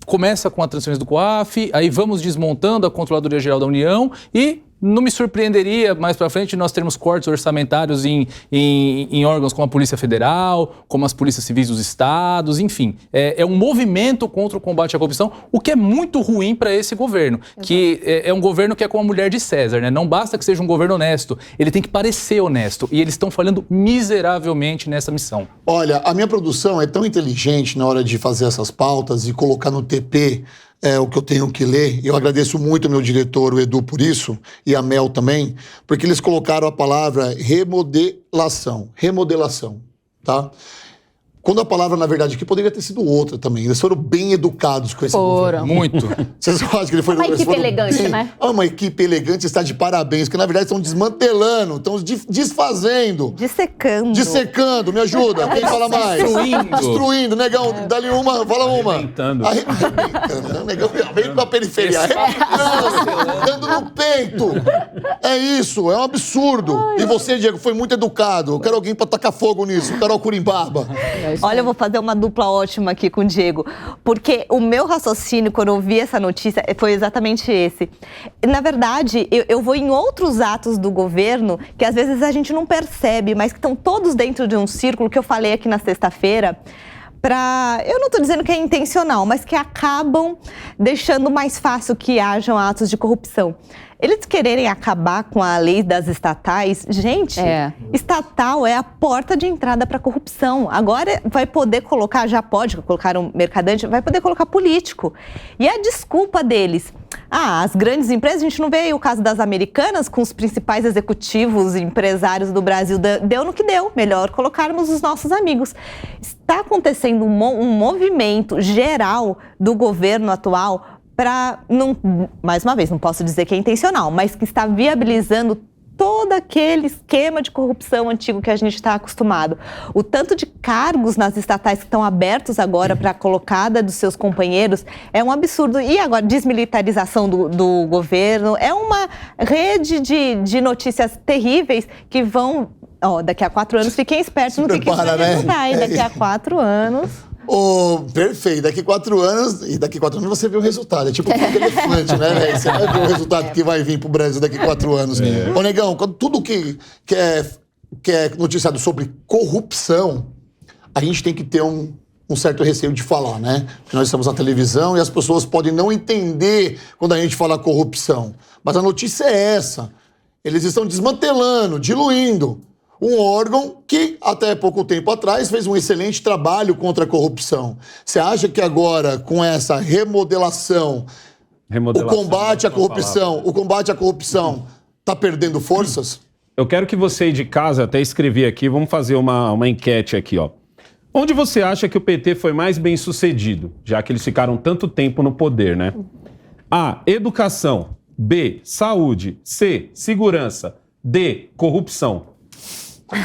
começa com a transferência do COAF, aí vamos desmontando a Controladoria Geral da União e não me surpreenderia mais para frente nós termos cortes orçamentários em órgãos como a Polícia Federal, como as Polícias Civis dos Estados, enfim. É um movimento contra o combate à corrupção, o que é muito ruim para esse governo, que é um governo que é como a mulher de César, né? Não basta que seja um governo honesto, ele tem que parecer honesto, e eles estão falhando miseravelmente nessa missão. Olha, a minha produção é tão inteligente na hora de fazer essas pautas e colocar no TP o que eu tenho que ler. Eu agradeço muito ao meu diretor, o Edu, por isso, e a Mel também, porque eles colocaram a palavra remodelação, tá? Quando a palavra, na verdade, aqui poderia ter sido outra também. Eles foram bem educados com esse governo. Muito. Vocês acham que ele foi... Uma equipe elegante, né? Uma equipe elegante está de parabéns, porque na verdade estão desmantelando, estão desfazendo. Dissecando, me ajuda. Quem fala mais? Destruindo. Negão, dá-lhe uma, fala uma. Arrebentando. Arrebentando. Negão, vem pra periferia. Arrebentando, dando no peito. É isso, é um absurdo. E você, Diego, foi muito educado. Eu quero alguém pra tacar fogo nisso. Carol Curimbaba. Olha, eu vou fazer uma dupla ótima aqui com o Diego, porque o meu raciocínio, quando eu vi essa notícia, foi exatamente esse. Na verdade, eu vou em outros atos do governo que às vezes a gente não percebe, mas que estão todos dentro de um círculo que eu falei aqui na sexta-feira. Eu não estou dizendo que é intencional, mas que acabam deixando mais fácil que hajam atos de corrupção. Eles quererem acabar com a lei das estatais, gente, estatal é a porta de entrada para a corrupção. Agora vai poder colocar, já pode colocar um mercadante, vai poder colocar político. E a desculpa deles, as grandes empresas, a gente não vê aí o caso das Americanas com os principais executivos e empresários do Brasil, deu no que deu, melhor colocarmos os nossos amigos. Está acontecendo um movimento geral do governo atual para, mais uma vez, não posso dizer que é intencional, mas que está viabilizando todo aquele esquema de corrupção antigo que a gente está acostumado. O tanto de cargos nas estatais que estão abertos agora para a colocada dos seus companheiros é um absurdo. E agora, desmilitarização do governo, é uma rede de notícias terríveis que vão... daqui a 4 anos, fiquem espertos no que vai resultar, hein? Daqui a 4 anos... Perfeito. Daqui 4 anos, e daqui 4 anos você vê o resultado. É tipo um elefante, né, velho? Você vai ver o resultado que vai vir pro Brasil daqui 4 anos. Ô, Negão, quando tudo que é noticiado sobre corrupção, a gente tem que ter um certo receio de falar, né? Porque nós estamos na televisão e as pessoas podem não entender quando a gente fala corrupção. Mas a notícia é essa. Eles estão desmantelando, diluindo um órgão que, até pouco tempo atrás, fez um excelente trabalho contra a corrupção. Você acha que agora, com essa remodelação o combate à corrupção está perdendo forças? Eu quero que você aí de casa, até escrevi aqui, vamos fazer uma enquete aqui, ó. Onde você acha que o PT foi mais bem sucedido, já que eles ficaram tanto tempo no poder, né? A, educação. B, saúde. C, segurança. D, corrupção.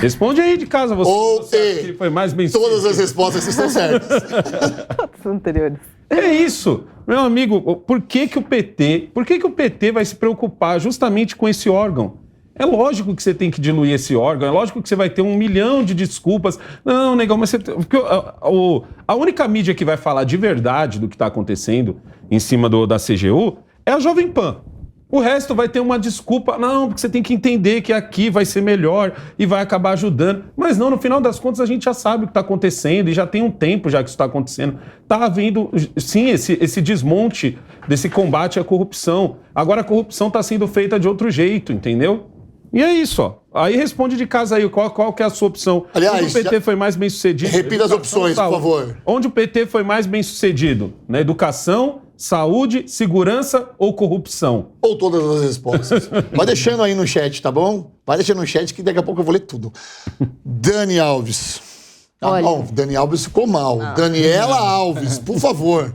Responde aí de casa, você acha que foi mais bem sucedido. Todas as respostas estão certas. Todos anteriores. É isso. Meu amigo, por que o PT vai se preocupar justamente com esse órgão? É lógico que você tem que diluir esse órgão, é lógico que você vai ter 1 milhão de desculpas. Não, Negão, mas você... Porque a única mídia que vai falar de verdade do que está acontecendo em cima da CGU é a Jovem Pan. O resto vai ter uma desculpa, não, porque você tem que entender que aqui vai ser melhor e vai acabar ajudando. Mas não, no final das contas a gente já sabe o que está acontecendo e já tem um tempo já que isso está acontecendo. Está havendo, sim, esse desmonte desse combate à corrupção. Agora a corrupção está sendo feita de outro jeito, entendeu? E é isso, ó. Aí responde de casa aí, qual que é a sua opção? Aliás, onde o PT foi mais bem sucedido? Repita as opções, por favor. Onde o PT foi mais bem sucedido? Na educação, saúde, segurança ou corrupção? Ou todas as respostas. Vai deixando aí no chat, tá bom? Vai deixando no chat que daqui a pouco eu vou ler tudo. Dani Alves. Não, Dani Alves ficou mal. Não. Daniela Alves, por favor.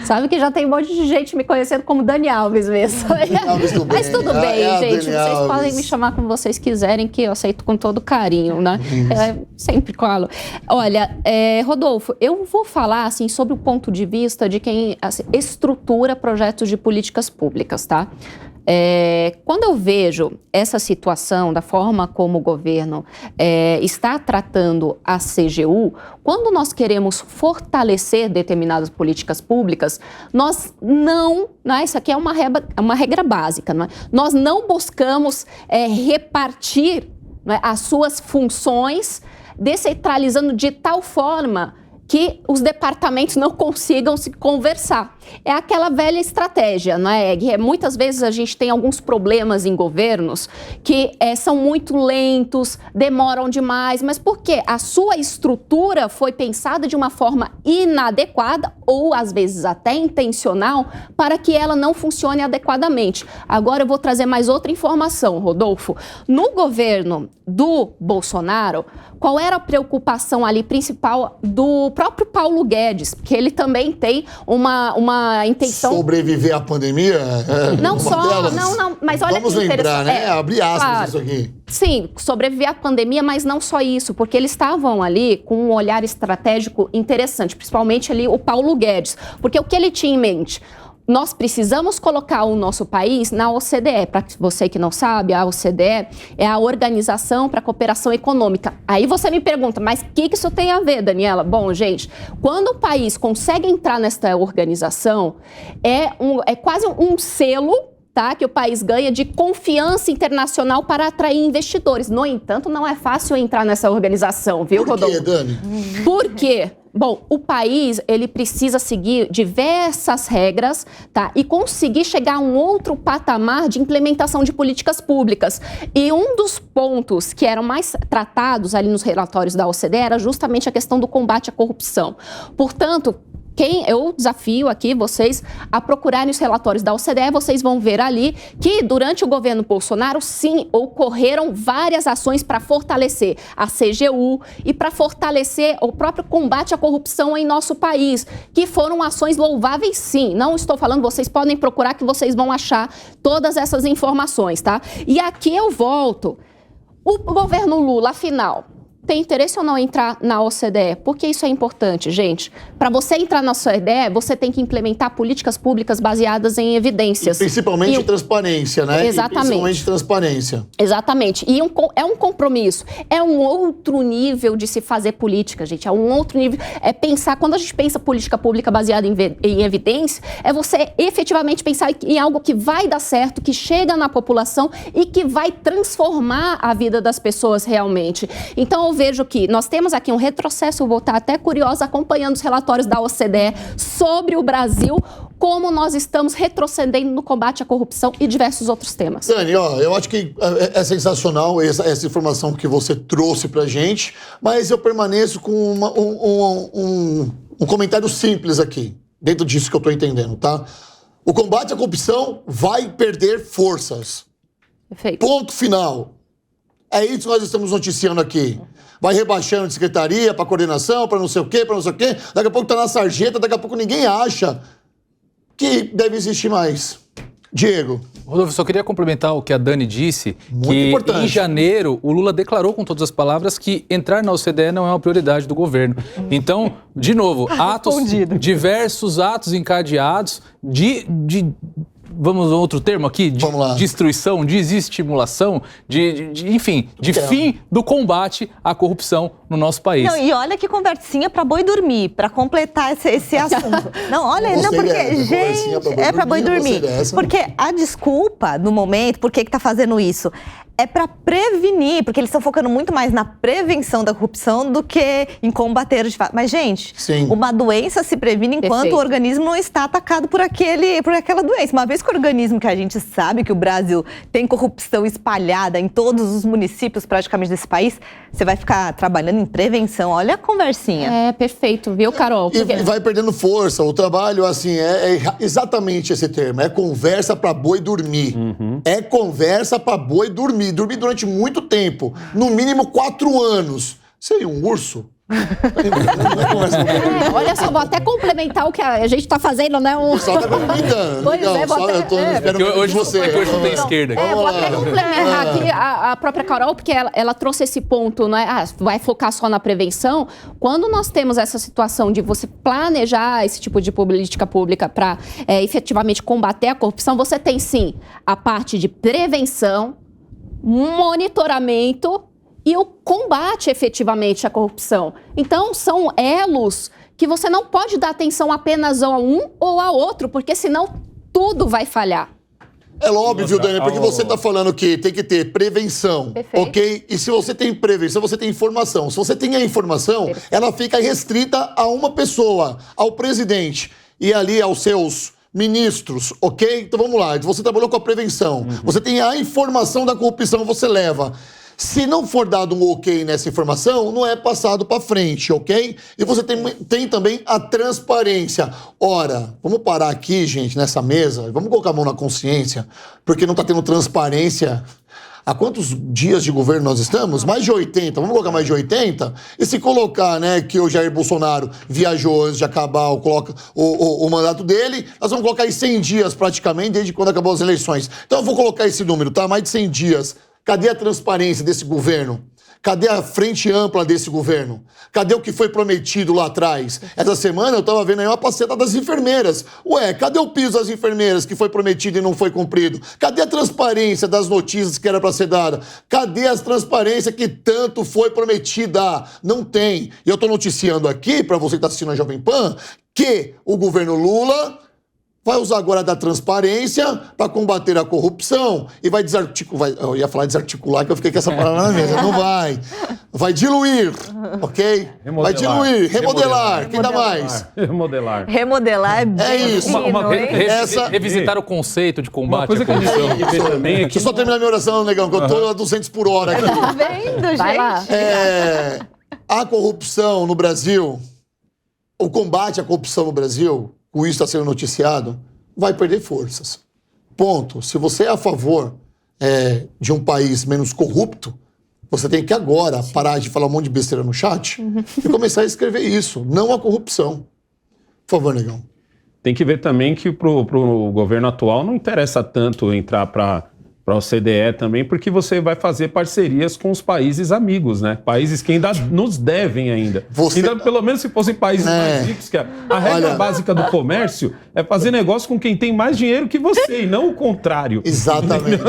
Sabe que já tem um monte de gente me conhecendo como Dani Alves mesmo. Mas tudo bem, gente. Vocês podem me chamar como vocês quiserem, que eu aceito com todo carinho, né? Sempre falo. Olha, Rodolfo, eu vou falar assim, sobre o ponto de vista de quem estrutura projetos de políticas públicas, tá? Quando eu vejo essa situação, da forma como o governo está tratando a CGU, quando nós queremos fortalecer determinadas políticas públicas, nós não, né, isso aqui é uma regra básica, não é? Nós não buscamos repartir, não é, as suas funções, descentralizando de tal forma que os departamentos não consigam se conversar. É aquela velha estratégia, não é? Muitas vezes a gente tem alguns problemas em governos que são muito lentos, demoram demais, mas por quê? A sua estrutura foi pensada de uma forma inadequada ou às vezes até intencional para que ela não funcione adequadamente. Agora eu vou trazer mais outra informação, Rodolfo. No governo do Bolsonaro, qual era a preocupação ali principal do próprio Paulo Guedes? Porque ele também tem uma intenção... Sobreviver à pandemia? Não só, não, mas olha Vamos que lembrar, né? Abrir aspas claro, isso aqui. Sim, sobreviver à pandemia, mas não só isso, porque eles estavam ali com um olhar estratégico interessante, principalmente ali o Paulo Guedes, porque o que ele tinha em mente? Nós precisamos colocar o nosso país na OCDE. Para você que não sabe, a OCDE é a Organização para a Cooperação Econômica. Aí você me pergunta, mas o que isso tem a ver, Daniela? Bom, gente, quando o país consegue entrar nesta organização, é quase um selo, tá, que o país ganha de confiança internacional para atrair investidores. No entanto, não é fácil entrar nessa organização, viu, Rodolfo? Por quê, Dani? Por quê? Bom, o país, ele precisa seguir diversas regras, tá? E conseguir chegar a um outro patamar de implementação de políticas públicas. E um dos pontos que eram mais tratados ali nos relatórios da OCDE era justamente a questão do combate à corrupção. Portanto, Eu desafio aqui vocês a procurarem os relatórios da OCDE, vocês vão ver ali que durante o governo Bolsonaro, sim, ocorreram várias ações para fortalecer a CGU e para fortalecer o próprio combate à corrupção em nosso país, que foram ações louváveis, sim. Não estou falando, vocês podem procurar que vocês vão achar todas essas informações, tá? E aqui eu volto. O governo Lula, afinal, tem interesse ou não em entrar na OCDE? Porque isso é importante, gente. Para você entrar na OCDE, você tem que implementar políticas públicas baseadas em evidências. E principalmente em transparência, né? Exatamente. Principalmente transparência. Exatamente. E é um compromisso. É um outro nível de se fazer política, gente. É um outro nível. É pensar, quando a gente pensa política pública baseada em evidência, é você efetivamente pensar em algo que vai dar certo, que chega na população e que vai transformar a vida das pessoas realmente. Então, eu vejo que nós temos aqui um retrocesso, eu vou estar até curiosa acompanhando os relatórios da OCDE sobre o Brasil, como nós estamos retrocedendo no combate à corrupção e diversos outros temas. Dani, eu acho que é sensacional essa informação que você trouxe pra gente, mas eu permaneço com um comentário simples aqui, dentro disso que eu tô entendendo, tá? O combate à corrupção vai perder forças. Perfeito. Ponto final. É isso que nós estamos noticiando aqui. Vai rebaixando de secretaria para coordenação, para não sei o quê, para não sei o quê. Daqui a pouco tá na sarjeta, daqui a pouco ninguém acha que deve existir mais. Diego. Rodolfo, só queria complementar o que a Dani disse, Muito que importante. em janeiro o Lula declarou com todas as palavras que entrar na OCDE não é uma prioridade do governo. Então, de novo, diversos atos encadeados vamos a outro termo aqui? Destruição, desestimulação, enfim, de fim do combate à corrupção no nosso país. Não, e olha que conversinha para boi dormir, para completar esse assunto. Não, olha, não, porque, gente, é para boi dormir. Porque a desculpa no momento, por que tá fazendo isso? É para prevenir, porque eles estão focando muito mais na prevenção da corrupção do que em combater de fato. Mas, gente, uma doença se previne enquanto o organismo não está atacado por aquela doença. Uma vez que o organismo, que a gente sabe que o Brasil tem corrupção espalhada em todos os municípios praticamente desse país, você vai ficar trabalhando em prevenção. Olha a conversinha. É, perfeito, viu, Carol? E vai perdendo força. O trabalho, assim, é exatamente esse termo. É conversa para boi dormir. É conversa para boi dormir. Dormir durante muito tempo. No mínimo 4 anos. Seria um urso? Olha só, vou até complementar o que a gente está fazendo, né? Só tá complementando. Pois legal, é, vou até... eu tô esperando hoje você. Hoje não tem esquerda. Vou até complementar aqui a própria Carol, porque ela trouxe esse ponto, né? Vai focar só na prevenção. Quando nós temos essa situação de você planejar esse tipo de política pública para efetivamente combater a corrupção, você tem sim a parte de prevenção, monitoramento e o combate efetivamente à corrupção. Então, são elos que você não pode dar atenção apenas a um ou a outro, porque senão tudo vai falhar. É óbvio, Dani, porque você está falando que tem que ter prevenção, Perfeito. ok? E se você tem prevenção, você tem informação. Se você tem a informação, ela fica restrita a uma pessoa, ao presidente e ali aos seus ministros, ok? Então vamos lá, você trabalhou com a prevenção, você tem a informação da corrupção, você leva. Se não for dado um ok nessa informação, não é passado para frente, ok? E você tem também a transparência. Ora, vamos parar aqui, gente, nessa mesa, vamos colocar a mão na consciência, porque não está tendo transparência. Há quantos dias de governo nós estamos? Mais de 80. Vamos colocar mais de 80? E se colocar, né, que o Jair Bolsonaro viajou antes de acabar o mandato dele, nós vamos colocar aí 100 dias praticamente, desde quando acabou as eleições. Então eu vou colocar esse número, tá? Mais de 100 dias. Cadê a transparência desse governo? Cadê a frente ampla desse governo? Cadê o que foi prometido lá atrás? Essa semana eu estava vendo aí uma passeata das enfermeiras. Ué, cadê o piso das enfermeiras que foi prometido e não foi cumprido? Cadê a transparência das notícias que era para ser dada? Cadê a transparência que tanto foi prometida? Não tem. E eu estou noticiando aqui, para você que está assistindo a Jovem Pan, que o governo Lula vai usar agora da transparência para combater a corrupção e vai desarticular. Eu ia falar desarticular, que eu fiquei com essa palavra na mesa. Não vai. Vai diluir, ok? Remodelar. Vai diluir, remodelar. Quem dá mais? Remodelar. Remodelar é bem isso. fino, hein? Revisitar o conceito de combate Uma coisa à que a gente corrupção. tem que ver também é que Deixa eu só terminar minha oração, negão, que eu tô a 200 por hora aqui. Tá vendo, gente? Vai lá. A corrupção no Brasil, o combate à corrupção no Brasil, com isso está sendo noticiado, vai perder forças. Ponto. Se você é a favor de um país menos corrupto, você tem que agora parar de falar um monte de besteira no chat e começar a escrever isso. Não a corrupção. Por favor, Negão. Tem que ver também que pro governo atual não interessa tanto entrar para a OCDE também, porque você vai fazer parcerias com os países amigos, né? Países que ainda nos devem ainda. Ainda, pelo menos se fossem países mais ricos, que a regra básica do comércio é fazer negócio com quem tem mais dinheiro que você, e não o contrário. Exatamente.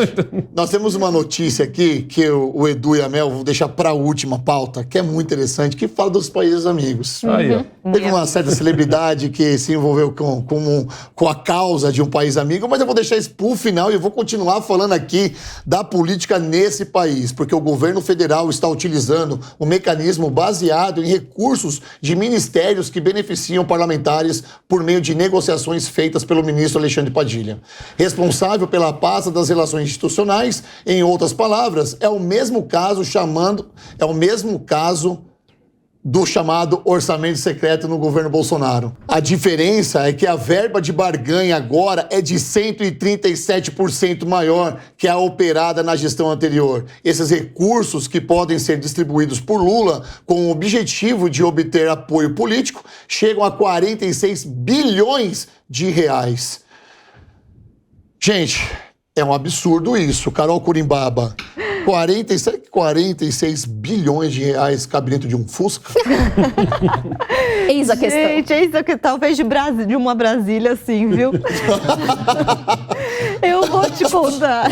Nós temos uma notícia aqui, que o Edu e a Mel vou deixar para a última pauta, que é muito interessante, que fala dos países amigos. Aí, ó. Teve uma certa celebridade que se envolveu com a causa de um país amigo, mas eu vou deixar isso pro final e eu vou continuar falando aqui da política nesse país, porque o governo federal está utilizando um mecanismo baseado em recursos de ministérios que beneficiam parlamentares por meio de negociações feitas pelo ministro Alexandre Padilha. Responsável pela pasta das relações institucionais, em outras palavras, é o mesmo caso do chamado orçamento secreto no governo Bolsonaro. A diferença é que a verba de barganha agora é de 137% maior que a operada na gestão anterior. Esses recursos que podem ser distribuídos por Lula com o objetivo de obter apoio político chegam a 46 bilhões de reais. Gente, é um absurdo isso. Carol Curimbaba, 46 bilhões de reais cabe dentro de um Fusca? Eis a questão. Gente, eis a questão. Talvez de uma Brasília, assim, viu? Eu vou te contar.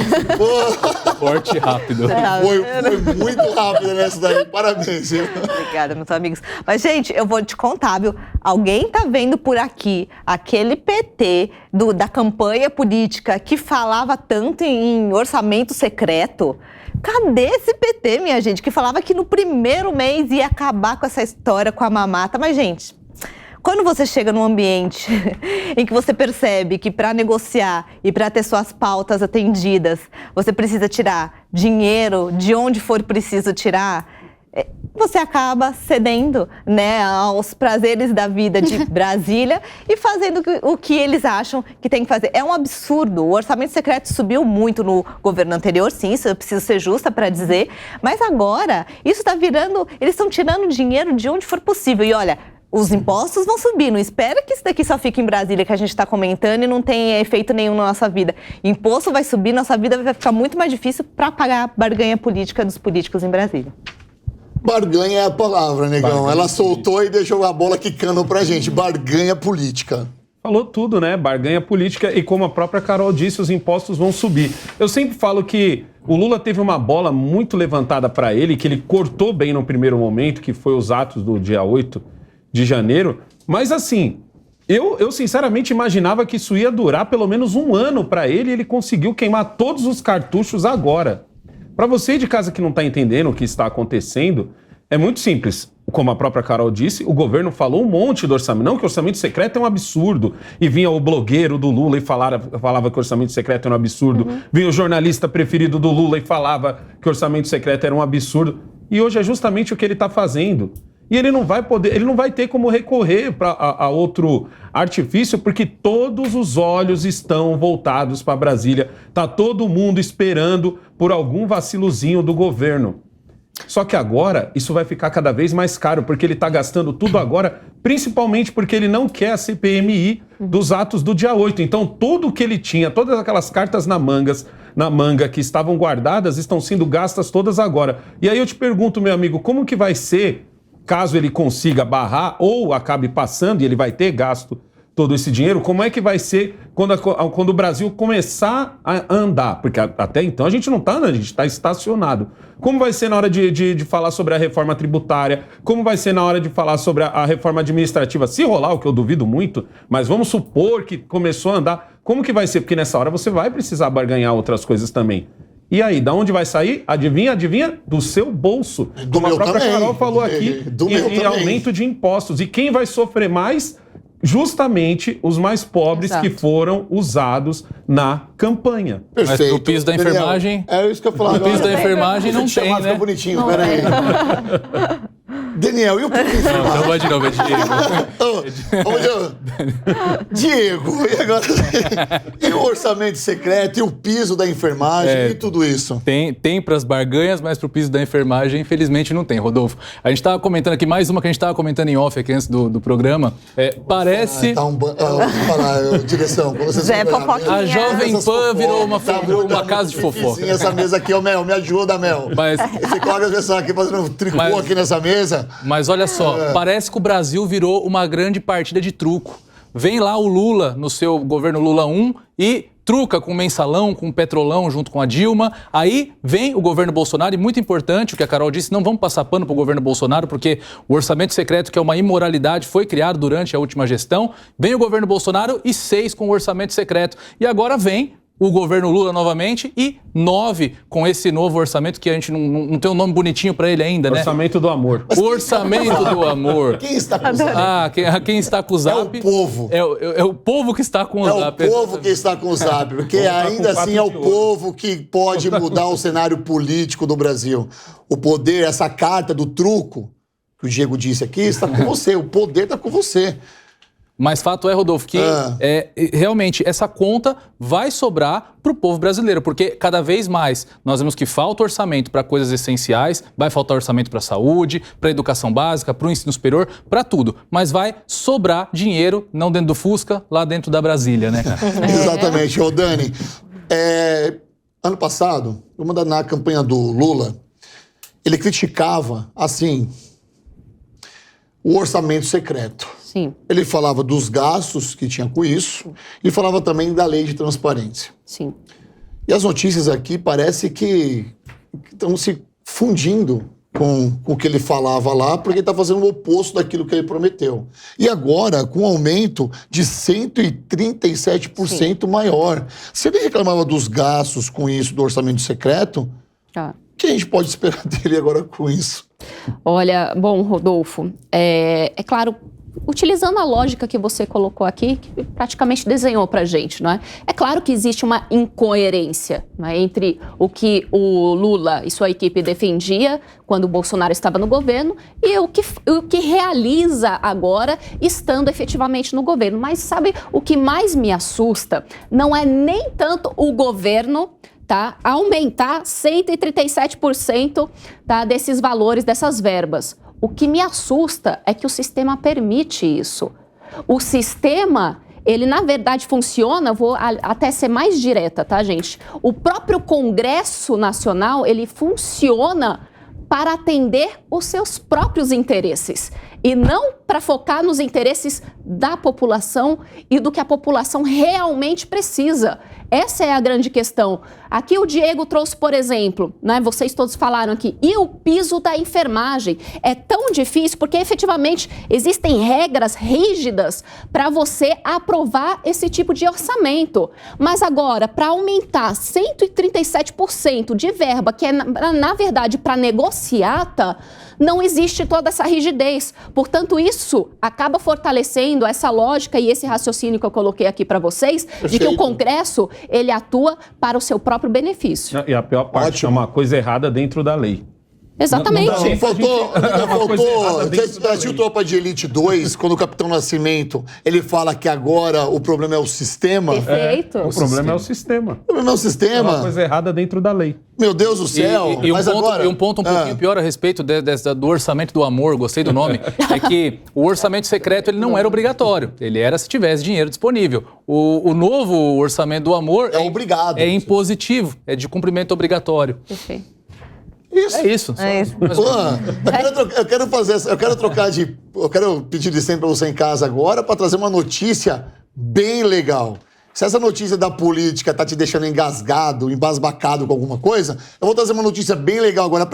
Forte e rápido. Foi muito rápido nessa daí. Parabéns, viu? Obrigada, meus amigos. Mas, gente, eu vou te contar, viu? Alguém tá vendo por aqui aquele PT da campanha política que falava tanto em orçamento secreto? Cadê esse PT, minha gente, que falava que no primeiro mês ia acabar com essa história com a mamata? Mas, gente, quando você chega num ambiente em que você percebe que para negociar e para ter suas pautas atendidas, você precisa tirar dinheiro de onde for preciso tirar, você acaba cedendo, né, aos prazeres da vida de Brasília e fazendo o que eles acham que tem que fazer. É um absurdo. O orçamento secreto subiu muito no governo anterior, sim, isso eu preciso ser justa para dizer, mas agora isso está virando, eles estão tirando dinheiro de onde for possível. E olha, os impostos vão subir, não espera que isso daqui só fique em Brasília, que a gente está comentando e não tem efeito nenhum na nossa vida. Imposto vai subir, nossa vida vai ficar muito mais difícil para pagar a barganha política dos políticos em Brasília. Barganha é a palavra, Negão. Barganha. Ela soltou e deixou a bola quicando pra gente. Barganha política. Falou tudo, né? Barganha política e como a própria Carol disse, os impostos vão subir. Eu sempre falo que o Lula teve uma bola muito levantada para ele, que ele cortou bem no primeiro momento, que foi os atos do dia 8 de janeiro. Mas assim, eu sinceramente imaginava que isso ia durar pelo menos um ano para ele e ele conseguiu queimar todos os cartuchos agora. Para você de casa que não está entendendo o que está acontecendo, é muito simples. Como a própria Carol disse, o governo falou um monte do orçamento. Não que o orçamento secreto é um absurdo. E vinha o blogueiro do Lula e falava que o orçamento secreto era um absurdo. Vinha o jornalista preferido do Lula e falava que o orçamento secreto era um absurdo. E hoje é justamente o que ele está fazendo. E ele não vai ter como recorrer a outro artifício, porque todos os olhos estão voltados para Brasília. Está todo mundo esperando por algum vacilozinho do governo. Só que agora isso vai ficar cada vez mais caro, porque ele está gastando tudo agora, principalmente porque ele não quer a CPMI dos atos do dia 8. Então tudo que ele tinha, todas aquelas cartas na manga que estavam guardadas, estão sendo gastas todas agora. E aí eu te pergunto, meu amigo, como que vai ser caso ele consiga barrar ou acabe passando e ele vai ter gasto todo esse dinheiro, como é que vai ser quando o Brasil começar a andar? Porque até então a gente não está andando, a gente está estacionado. Como vai ser na hora de falar sobre a reforma tributária? Como vai ser na hora de falar sobre a reforma administrativa? Se rolar, o que eu duvido muito, mas vamos supor que começou a andar. Como que vai ser? Porque nessa hora você vai precisar barganhar outras coisas também. E aí, da onde vai sair? Adivinha? Do seu bolso. Como a própria Carol falou aqui, em aumento de impostos. E quem vai sofrer mais? Justamente os mais pobres. Exato. Que foram usados na campanha. Perfeito. Mas o piso da enfermagem... É isso que eu falava. O piso da enfermagem não tem, né? Fica bonitinho, peraí. Daniel, e o piso? Não vai de novo, é Diego, e agora? E o orçamento secreto, e o piso da enfermagem, e tudo isso? Tem para as barganhas, mas para o piso da enfermagem, infelizmente, não tem, Rodolfo. A gente estava comentando aqui, mais uma que a gente estava comentando em off aqui antes do programa. Parece... Direção, quando vocês a Jovem Pan virou uma casa de fofoca. Essa mesa aqui, Mel, me ajuda, Mel. Esse colega aqui fazendo um tricô aqui nessa mesa. Mas olha só, parece que o Brasil virou uma grande partida de truco. Vem lá o Lula, no seu governo Lula 1, e truca com o mensalão, com o petrolão, junto com a Dilma. Aí vem o governo Bolsonaro, e muito importante o que a Carol disse, não vamos passar pano para o governo Bolsonaro, porque o orçamento secreto, que é uma imoralidade, foi criado durante a última gestão. Vem o governo Bolsonaro e 6 com o orçamento secreto. E agora vem o governo Lula novamente e 9 com esse novo orçamento, que a gente não tem um nome bonitinho para ele ainda, né? Orçamento do amor. O orçamento do amor. Quem está com o Zap? Quem está com o Zap? É o povo. É o povo que está com o Zap. É o povo que está com o Zap, porque ainda assim é o povo que pode mudar o cenário político do Brasil. O poder, essa carta do truco, que o Diego disse aqui, está com você. O poder está com você. Mas fato é, Rodolfo, que realmente essa conta vai sobrar para o povo brasileiro, porque cada vez mais nós vemos que falta orçamento para coisas essenciais, vai faltar orçamento para a saúde, para a educação básica, para o ensino superior, para tudo. Mas vai sobrar dinheiro, não dentro do Fusca, lá dentro da Brasília, né? Exatamente. Ô, Dani, ano passado, na campanha do Lula, ele criticava, assim, o orçamento secreto. Sim. Ele falava dos gastos que tinha com isso e falava também da lei de transparência. Sim. E as notícias aqui parece que estão se fundindo com o que ele falava lá, porque ele está fazendo o oposto daquilo que ele prometeu. E agora, com um aumento de 137% maior. Se ele reclamava dos gastos com isso, do orçamento secreto, o que a gente pode esperar dele agora com isso? Olha, bom, Rodolfo, é claro, utilizando a lógica que você colocou aqui, que praticamente desenhou pra gente, não é? É claro que existe uma incoerência, não é, entre o que o Lula e sua equipe defendia quando o Bolsonaro estava no governo e o que realiza agora estando efetivamente no governo. Mas sabe, o que mais me assusta não é nem tanto o governo aumentar 137% desses valores, dessas verbas. O que me assusta é que o sistema permite isso. O sistema, ele na verdade funciona, vou até ser mais direta, tá, gente? O próprio Congresso Nacional, ele funciona para atender os seus próprios interesses e não para focar nos interesses da população e do que a população realmente precisa. Essa é a grande questão. Aqui o Diego trouxe, por exemplo, né, vocês todos falaram aqui, e o piso da enfermagem? É tão difícil porque efetivamente existem regras rígidas para você aprovar esse tipo de orçamento. Mas agora, para aumentar 137% de verba, que é na verdade para negociata, não existe toda essa rigidez. Portanto, isso acaba fortalecendo essa lógica e esse raciocínio que eu coloquei aqui para vocês, de que o Congresso, ele atua para o seu próprio benefício. E a pior parte é uma coisa errada dentro da lei. Exatamente. Faltou. Você assistiu Tropa de Elite 2, quando o Capitão Nascimento, ele fala que agora o problema é o sistema? Perfeito. O problema é o sistema. O problema é o sistema? É uma coisa errada dentro da lei. Meu Deus do céu. E um ponto um pouquinho pior a respeito do orçamento do amor, gostei do nome, é que o orçamento secreto ele não era obrigatório. Ele era se tivesse dinheiro disponível. O novo orçamento do amor é obrigado. É impositivo, é de cumprimento obrigatório. Perfeito. Isso. É isso. Eu quero pedir licença para você em casa agora para trazer uma notícia bem legal. Se essa notícia da política tá te deixando engasgado, embasbacado com alguma coisa, eu vou trazer uma notícia bem legal agora.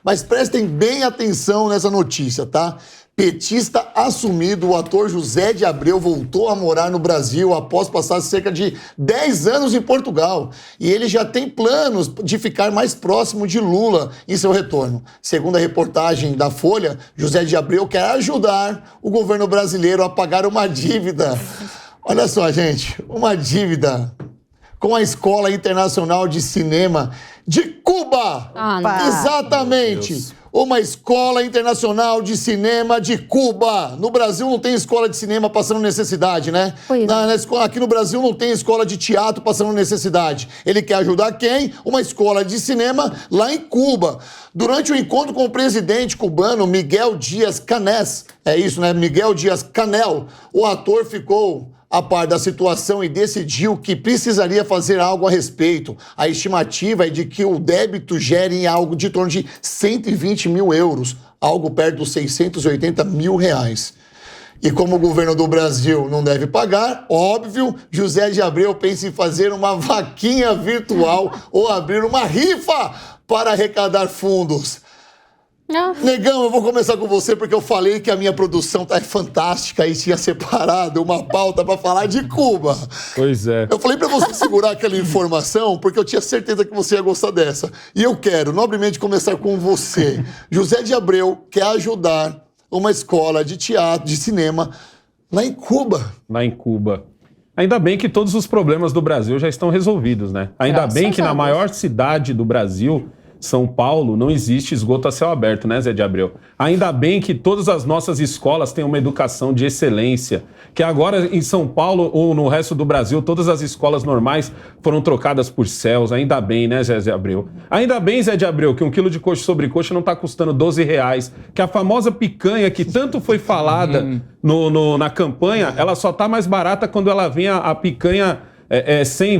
Mas prestem bem atenção nessa notícia, tá? Petista assumido, o ator José de Abreu voltou a morar no Brasil após passar cerca de 10 anos em Portugal. E ele já tem planos de ficar mais próximo de Lula em seu retorno. Segundo a reportagem da Folha, José de Abreu quer ajudar o governo brasileiro a pagar uma dívida. Olha só, gente, uma dívida com a Escola Internacional de Cinema de Cuba. Ah, exatamente. uma escola internacional de cinema de Cuba. No Brasil não tem escola de cinema passando necessidade, né? Pois é. Aqui no Brasil não tem escola de teatro passando necessidade. Ele quer ajudar quem? Uma escola de cinema lá em Cuba. Durante o encontro com o presidente cubano Miguel Díaz-Canel, é isso, né? Miguel Díaz-Canel, o ator ficou a par da situação e decidiu que precisaria fazer algo a respeito. A estimativa é de que o débito gere em algo de torno de 120 mil euros, algo perto dos 680 mil reais. E como o governo do Brasil não deve pagar, óbvio, José de Abreu pensa em fazer uma vaquinha virtual ou abrir uma rifa para arrecadar fundos. Negão, eu vou começar com você porque eu falei que a minha produção tá fantástica e tinha separado uma pauta para falar de Cuba. Pois é. Eu falei para você segurar aquela informação porque eu tinha certeza que você ia gostar dessa. E eu quero nobremente começar com você. José de Abreu quer ajudar uma escola de teatro, de cinema lá em Cuba. Lá em Cuba. Ainda bem que todos os problemas do Brasil já estão resolvidos, né? Ainda bem que na maior cidade do Brasil, São Paulo, não existe esgoto a céu aberto, né, Zé de Abreu? Ainda bem que todas as nossas escolas têm uma educação de excelência, que agora em São Paulo ou no resto do Brasil, todas as escolas normais foram trocadas por céus. Ainda bem, né, Zé de Abreu? Ainda bem, Zé de Abreu, que 1 quilo de coxa sobre coxa não está custando R$12, que a famosa picanha que tanto foi falada na campanha, ela só está mais barata quando ela vem a picanha sem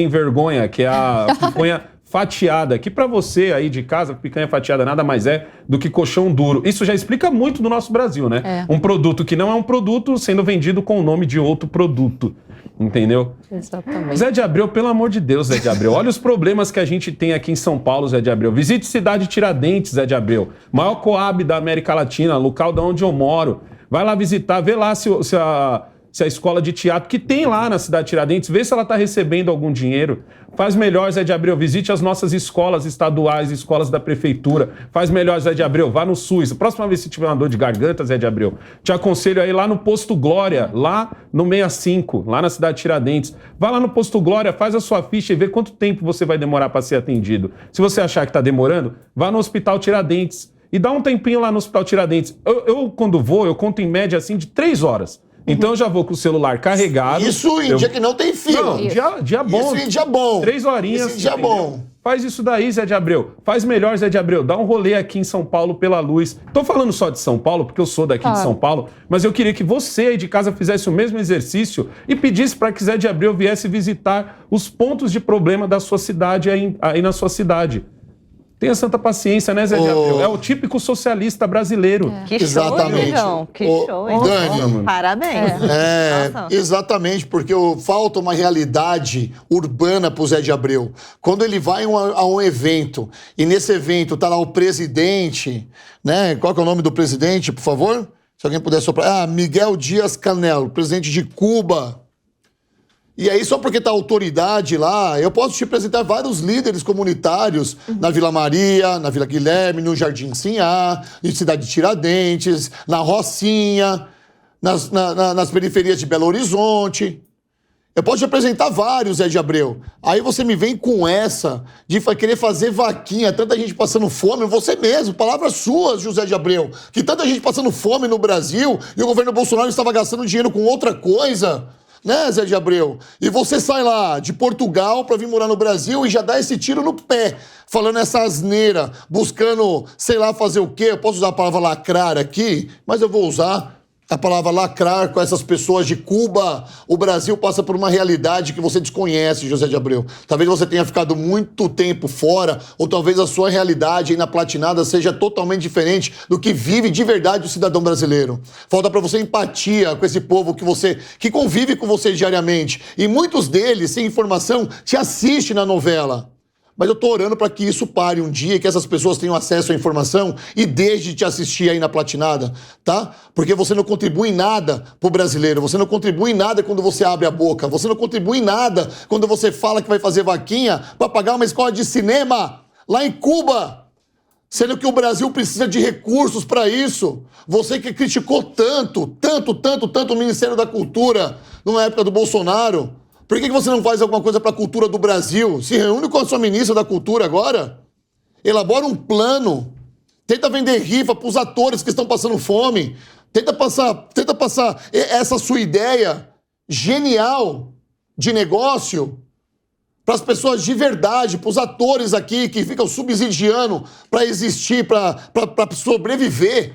vergonha, que é a picanha fatiada, que para você aí de casa, picanha fatiada nada mais é do que colchão duro. Isso já explica muito do nosso Brasil, né? Um produto que não é um produto sendo vendido com o nome de outro produto. Entendeu? Exatamente. Zé de Abreu, pelo amor de Deus, Zé de Abreu. Olha os problemas que a gente tem aqui em São Paulo, Zé de Abreu. Visite Cidade Tiradentes, Zé de Abreu. Maior Coab da América Latina, local de onde eu moro. Vai lá visitar, vê lá se a escola de teatro que tem lá na Cidade Tiradentes, vê se ela está recebendo algum dinheiro. Faz melhor, Zé de Abreu, visite as nossas escolas estaduais, escolas da prefeitura. Faz melhor, Zé de Abreu, vá no SUS. A próxima vez que tiver uma dor de garganta, Zé de Abreu, te aconselho aí lá no Posto Glória, lá no 65, lá na Cidade Tiradentes. Vá lá no Posto Glória, faz a sua ficha e vê quanto tempo você vai demorar para ser atendido. Se você achar que está demorando, vá no Hospital Tiradentes e dá um tempinho lá no Hospital Tiradentes. Eu quando vou, eu conto em média assim de 3 horas. Então eu já vou com o celular carregado. Isso em dia que não tem fio. Não, dia bom. Isso em dia bom. 3 horinhas. Isso em dia bom. Faz isso daí, Zé de Abreu. Faz melhor, Zé de Abreu. Dá um rolê aqui em São Paulo pela luz. Tô falando só de São Paulo, porque eu sou daqui de São Paulo, mas eu queria que você aí de casa fizesse o mesmo exercício e pedisse para que Zé de Abreu viesse visitar os pontos de problema da sua cidade aí na sua cidade. Tenha santa paciência, né, Zé de Abreu? É o típico socialista brasileiro. Que show, exatamente. João. Que show, hein? Dani, parabéns. Exatamente, porque falta uma realidade urbana pro Zé de Abreu. Quando ele vai a um evento, e nesse evento tá lá o presidente, né? Qual que é o nome do presidente, por favor? Se alguém puder soprar. Miguel Díaz-Canel, presidente de Cuba. E aí, só porque tá a autoridade lá, eu posso te apresentar vários líderes comunitários na Vila Maria, na Vila Guilherme, no Jardim Sinhá, em Cidade de Tiradentes, na Rocinha, nas periferias de Belo Horizonte. Eu posso te apresentar vários, Zé de Abreu. Aí você me vem com essa de querer fazer vaquinha, tanta gente passando fome, você mesmo, palavras suas, José de Abreu, que tanta gente passando fome no Brasil e o governo Bolsonaro estava gastando dinheiro com outra coisa. Né, Zé de Abreu? E você sai lá de Portugal para vir morar no Brasil e já dá esse tiro no pé, falando essa asneira, buscando, sei lá, fazer o quê? Eu posso usar a palavra lacrar aqui, mas eu vou usar a palavra lacrar com essas pessoas de Cuba. O Brasil passa por uma realidade que você desconhece, José de Abreu. Talvez você tenha ficado muito tempo fora, ou talvez a sua realidade aí na Platinada seja totalmente diferente do que vive de verdade o cidadão brasileiro. Falta para você empatia com esse povo que convive com você diariamente. E muitos deles, sem informação, te assistem na novela. Mas eu tô orando para que isso pare um dia, que essas pessoas tenham acesso à informação e deixe de te assistir aí na Platinada, tá? Porque você não contribui em nada pro brasileiro, você não contribui em nada quando você abre a boca, você não contribui em nada quando você fala que vai fazer vaquinha para pagar uma escola de cinema lá em Cuba, sendo que o Brasil precisa de recursos para isso. Você que criticou tanto o Ministério da Cultura na época do Bolsonaro, por que você não faz alguma coisa para a cultura do Brasil? Se reúne com a sua ministra da Cultura agora, elabora um plano Tenta vender rifa para os atores que estão passando fome. Tenta passar essa sua ideia genial de negócio para as pessoas de verdade, para os atores aqui que ficam subsidiando para existir, para sobreviver.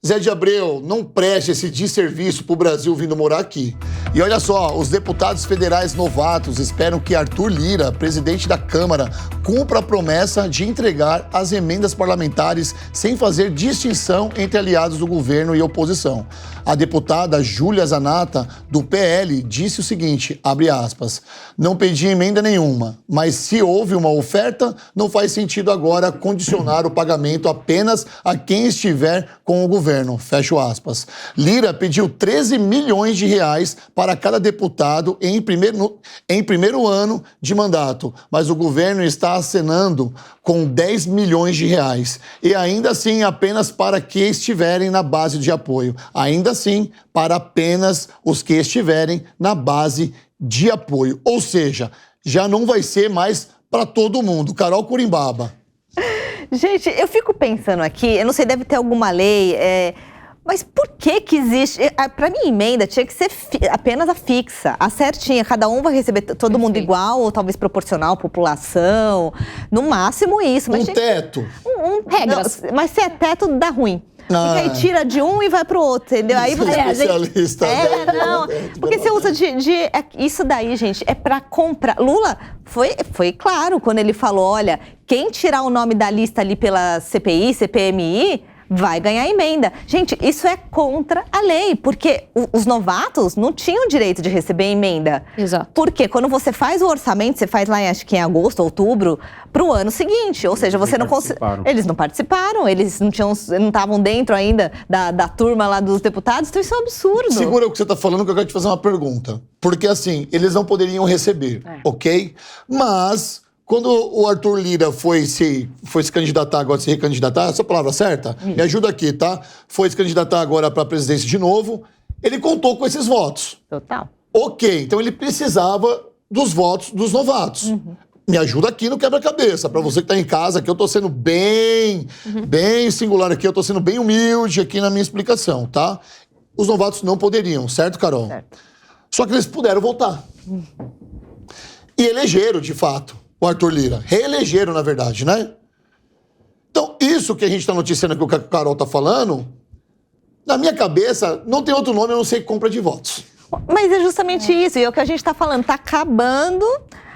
Zé de Abreu, não preste esse desserviço para o Brasil vindo morar aqui. E olha só, os deputados federais novatos esperam que Arthur Lira, presidente da Câmara, cumpra a promessa de entregar as emendas parlamentares sem fazer distinção entre aliados do governo e oposição. A deputada Júlia Zanata, do PL, disse o seguinte, abre aspas, não pedi emenda nenhuma, mas se houve uma oferta, não faz sentido agora condicionar o pagamento apenas a quem estiver com o governo, fecho aspas. Lira pediu 13 milhões de reais para cada deputado em primeiro ano de mandato, mas o governo está acenando com 10 milhões de reais. E ainda assim, apenas para que estiverem na base de apoio. Ainda assim, para apenas os que estiverem na base de apoio. Ou seja, já não vai ser mais para todo mundo. Carol Curimbaba. Gente, eu fico pensando aqui, eu não sei, deve ter alguma lei, mas por que existe? Para mim, emenda tinha que ser apenas a fixa, a certinha. Cada um vai receber todo mundo igual, ou talvez proporcional à população. No máximo isso. Mas teto. Regras. Não, mas se é teto, dá ruim. Porque aí tira de um e vai pro outro, entendeu? Aí você especialista. Não. Porque você usa isso daí, gente, é pra comprar. Lula foi claro quando ele falou, olha, quem tirar o nome da lista ali pela CPI, CPMI, vai ganhar emenda. Gente, isso é contra a lei, porque os novatos não tinham direito de receber emenda. Exato. Porque quando você faz o orçamento, você faz lá, acho que em agosto, outubro, para o ano seguinte. Ou seja, você não consegue. Eles não participaram, eles não estavam dentro ainda da turma lá dos deputados, então isso é um absurdo. Segura o que você está falando, que eu quero te fazer uma pergunta. Porque assim, eles não poderiam receber, ok? Mas quando o Arthur Lira foi se candidatar agora, se recandidatar, essa é a palavra certa? Me ajuda aqui, tá? Foi se candidatar agora para a presidência de novo, ele contou com esses votos. Total. Ok, então ele precisava dos votos dos novatos. Me ajuda aqui no quebra-cabeça. Para você que está em casa, que eu estou sendo bem singular aqui, eu estou sendo bem humilde aqui na minha explicação, tá? Os novatos não poderiam, certo, Carol? Certo. Só que eles puderam votar. E elegeram, de fato, o Arthur Lira. Reelegeram, na verdade, né? Então, isso que a gente está noticiando aqui, o que a Carol está falando, na minha cabeça, não tem outro nome, eu não sei, compra de votos. Mas é justamente isso, e é o que a gente está falando, está acabando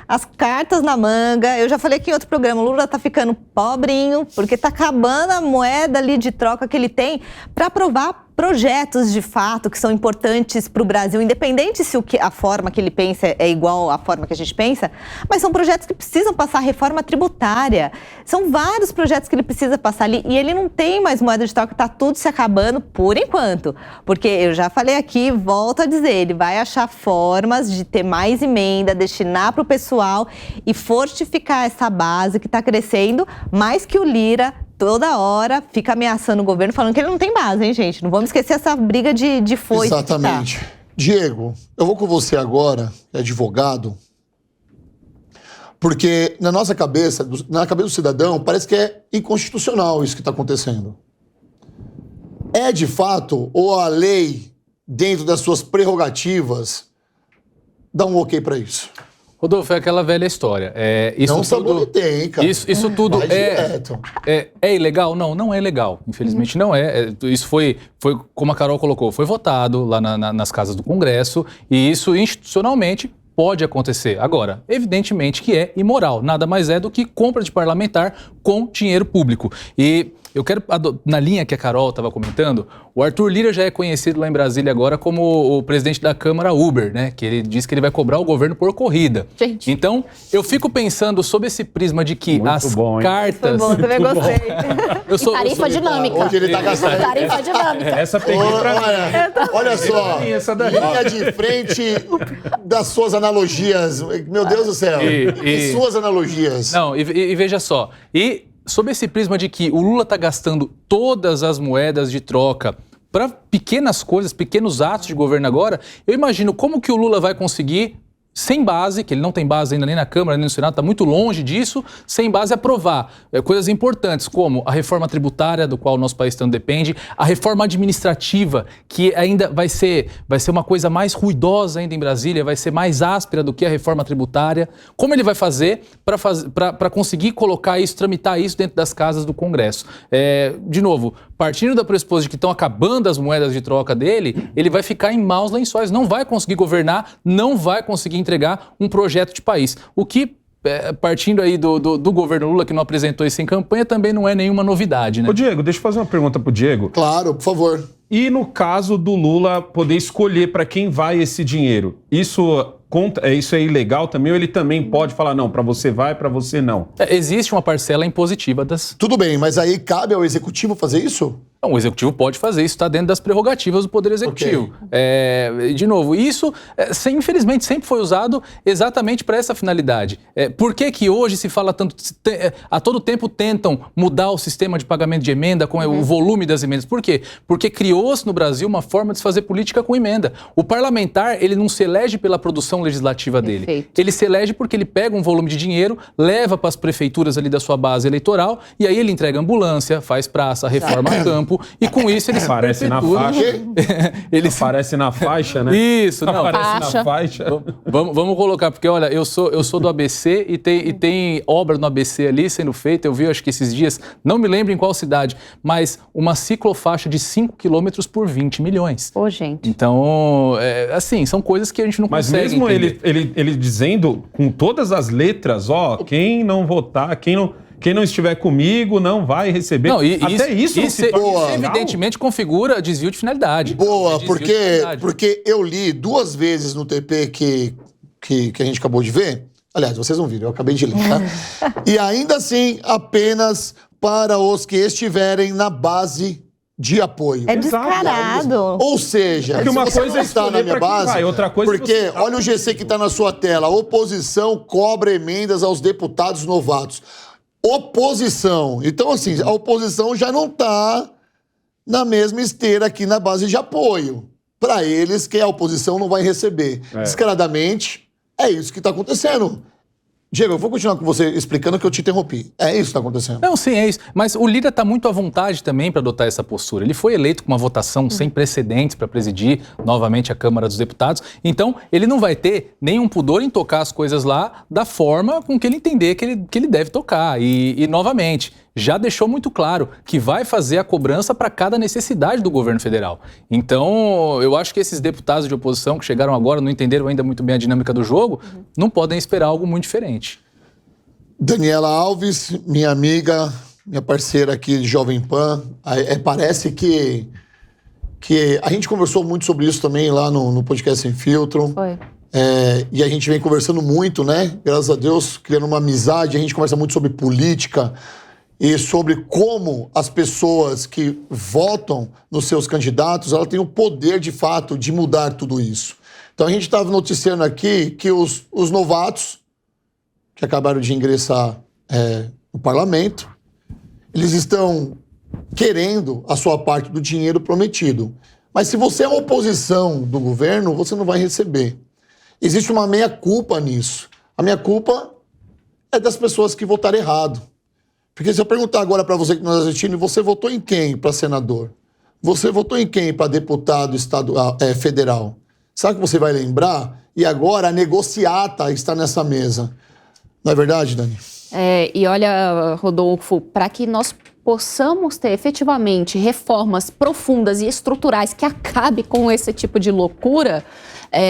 as cartas na manga. Eu já falei aqui em outro programa, o Lula tá ficando pobrinho, porque tá acabando a moeda ali de troca que ele tem para aprovar projetos de fato que são importantes para o Brasil, independente se a forma que ele pensa é igual à forma que a gente pensa, mas são projetos que precisam passar reforma tributária. São vários projetos que ele precisa passar ali e ele não tem mais moeda de troca, está tudo se acabando por enquanto. Porque eu já falei aqui, volto a dizer, ele vai achar formas de ter mais emenda, destinar para o pessoal e fortificar essa base que está crescendo, mais que o Lira toda hora fica ameaçando o governo, falando que ele não tem base, hein, gente? Não vamos esquecer essa briga de foice. Exatamente. Tá. Diego, eu vou com você agora, advogado, porque na nossa cabeça, na cabeça do cidadão, parece que é inconstitucional isso que está acontecendo. É de fato, ou a lei, dentro das suas prerrogativas, dá um ok para isso? Rodolfo, é aquela velha história. Isso não sabotei, cara. Isso tudo é ilegal? Não, não é legal. Infelizmente não é. Isso foi, como a Carol colocou, foi votado lá nas casas do Congresso e isso institucionalmente pode acontecer. Agora, evidentemente que é imoral. Nada mais é do que compra de parlamentar com dinheiro público. E eu quero, na linha que a Carol estava comentando, o Arthur Lira já é conhecido lá em Brasília agora como o presidente da Câmara Uber, né? Que ele diz que ele vai cobrar o governo por corrida. Gente. Então, eu fico pensando sob esse prisma de que cartas... Foi bom, também gostei. Tarifa dinâmica. Onde ele tá gastando. Tarifa dinâmica. Essa peguei pra mim. Olha só, linha de frente das suas analogias. Meu Deus do céu. E suas analogias. Não, e veja só. E sob esse prisma de que o Lula está gastando todas as moedas de troca para pequenas coisas, pequenos atos de governo agora, eu imagino como que o Lula vai conseguir sem base, que ele não tem base ainda nem na Câmara, nem no Senado, está muito longe disso, sem base aprovar coisas importantes como a reforma tributária, do qual o nosso país tanto depende, a reforma administrativa, que ainda vai ser uma coisa mais ruidosa ainda em Brasília, vai ser mais áspera do que a reforma tributária. Como ele vai fazer para conseguir colocar isso, tramitar isso dentro das casas do Congresso? De novo, partindo da pressuposto de que estão acabando as moedas de troca dele, ele vai ficar em maus lençóis, não vai conseguir governar, não vai conseguir entregar um projeto de país. O que, partindo aí do governo Lula, que não apresentou isso em campanha, também não é nenhuma novidade, né? Ô Diego, deixa eu fazer uma pergunta pro Diego. Claro, por favor. E no caso do Lula poder escolher para quem vai esse dinheiro, isso é ilegal também ou ele também pode falar, não, para você vai, para você não? Existe uma parcela impositiva das... Tudo bem, mas aí cabe ao executivo fazer isso? Não, o executivo pode fazer, isso está dentro das prerrogativas do Poder Executivo. Okay. De novo, isso, infelizmente, sempre foi usado exatamente para essa finalidade. Por que hoje se fala tanto, a todo tempo tentam mudar o sistema de pagamento de emenda com o volume das emendas? Por quê? Porque criou-se no Brasil uma forma de se fazer política com emenda. O parlamentar, ele não se elege pela produção legislativa dele. Perfeito. Ele se elege porque ele pega um volume de dinheiro, leva para as prefeituras ali da sua base eleitoral e aí ele entrega ambulância, faz praça, reforma campo. E com isso ele aparece na faixa. Ele aparece na faixa, né? Isso, não. Aparece na faixa. Vamos colocar, porque olha, eu sou do ABC e tem obra no ABC ali sendo feita. Eu vi, acho que esses dias, não me lembro em qual cidade, mas uma ciclofaixa de 5 quilômetros por 20 milhões. Ô, gente. Então, assim, são coisas que a gente não consegue mesmo entender. ele dizendo com todas as letras, quem não votar, quem não estiver comigo não vai receber. Não, Até isso evidentemente configura desvio de finalidade. Boa, porque eu li 2 vezes no TP que a gente acabou de ver. Aliás, vocês não viram, eu acabei de ler, tá? E ainda assim, apenas para os que estiverem na base de apoio. É descarado. Ou seja, porque uma se você coisa não está na minha base, outra coisa porque olha o GC que está na sua tela, a oposição cobra emendas aos deputados novatos. Oposição. Então, assim, a oposição já não está na mesma esteira aqui na base de apoio. Para eles, quem é a oposição não vai receber. Descaradamente, é isso que está acontecendo. Diego, eu vou continuar com você explicando que eu te interrompi. É isso que está acontecendo. Não, sim, é isso. Mas o Lira está muito à vontade também para adotar essa postura. Ele foi eleito com uma votação sem precedentes para presidir novamente a Câmara dos Deputados. Então, ele não vai ter nenhum pudor em tocar as coisas lá da forma com que ele entender que ele deve tocar. E novamente, já deixou muito claro que vai fazer a cobrança para cada necessidade do governo federal. Então, eu acho que esses deputados de oposição que chegaram agora, não entenderam ainda muito bem a dinâmica do jogo, não podem esperar algo muito diferente. Daniela Alves, minha amiga, minha parceira aqui de Jovem Pan, parece que a gente conversou muito sobre isso também lá no Podcast Sem Filtro. Foi. E a gente vem conversando muito, né? Graças a Deus, criando uma amizade. A gente conversa muito sobre política e sobre como as pessoas que votam nos seus candidatos, elas têm o poder, de fato, de mudar tudo isso. Então, a gente estava noticiando aqui que os novatos, que acabaram de ingressar no parlamento, eles estão querendo a sua parte do dinheiro prometido. Mas se você é uma oposição do governo, você não vai receber. Existe uma meia-culpa nisso. A meia-culpa é das pessoas que votaram errado. Porque se eu perguntar agora para você que nos assistindo, você votou em quem para senador? Você votou em quem para deputado federal? Sabe o que você vai lembrar? E agora a negociata está nessa mesa. Não é verdade, Dani? E olha, Rodolfo, para que nós possamos ter efetivamente reformas profundas e estruturais que acabem com esse tipo de loucura,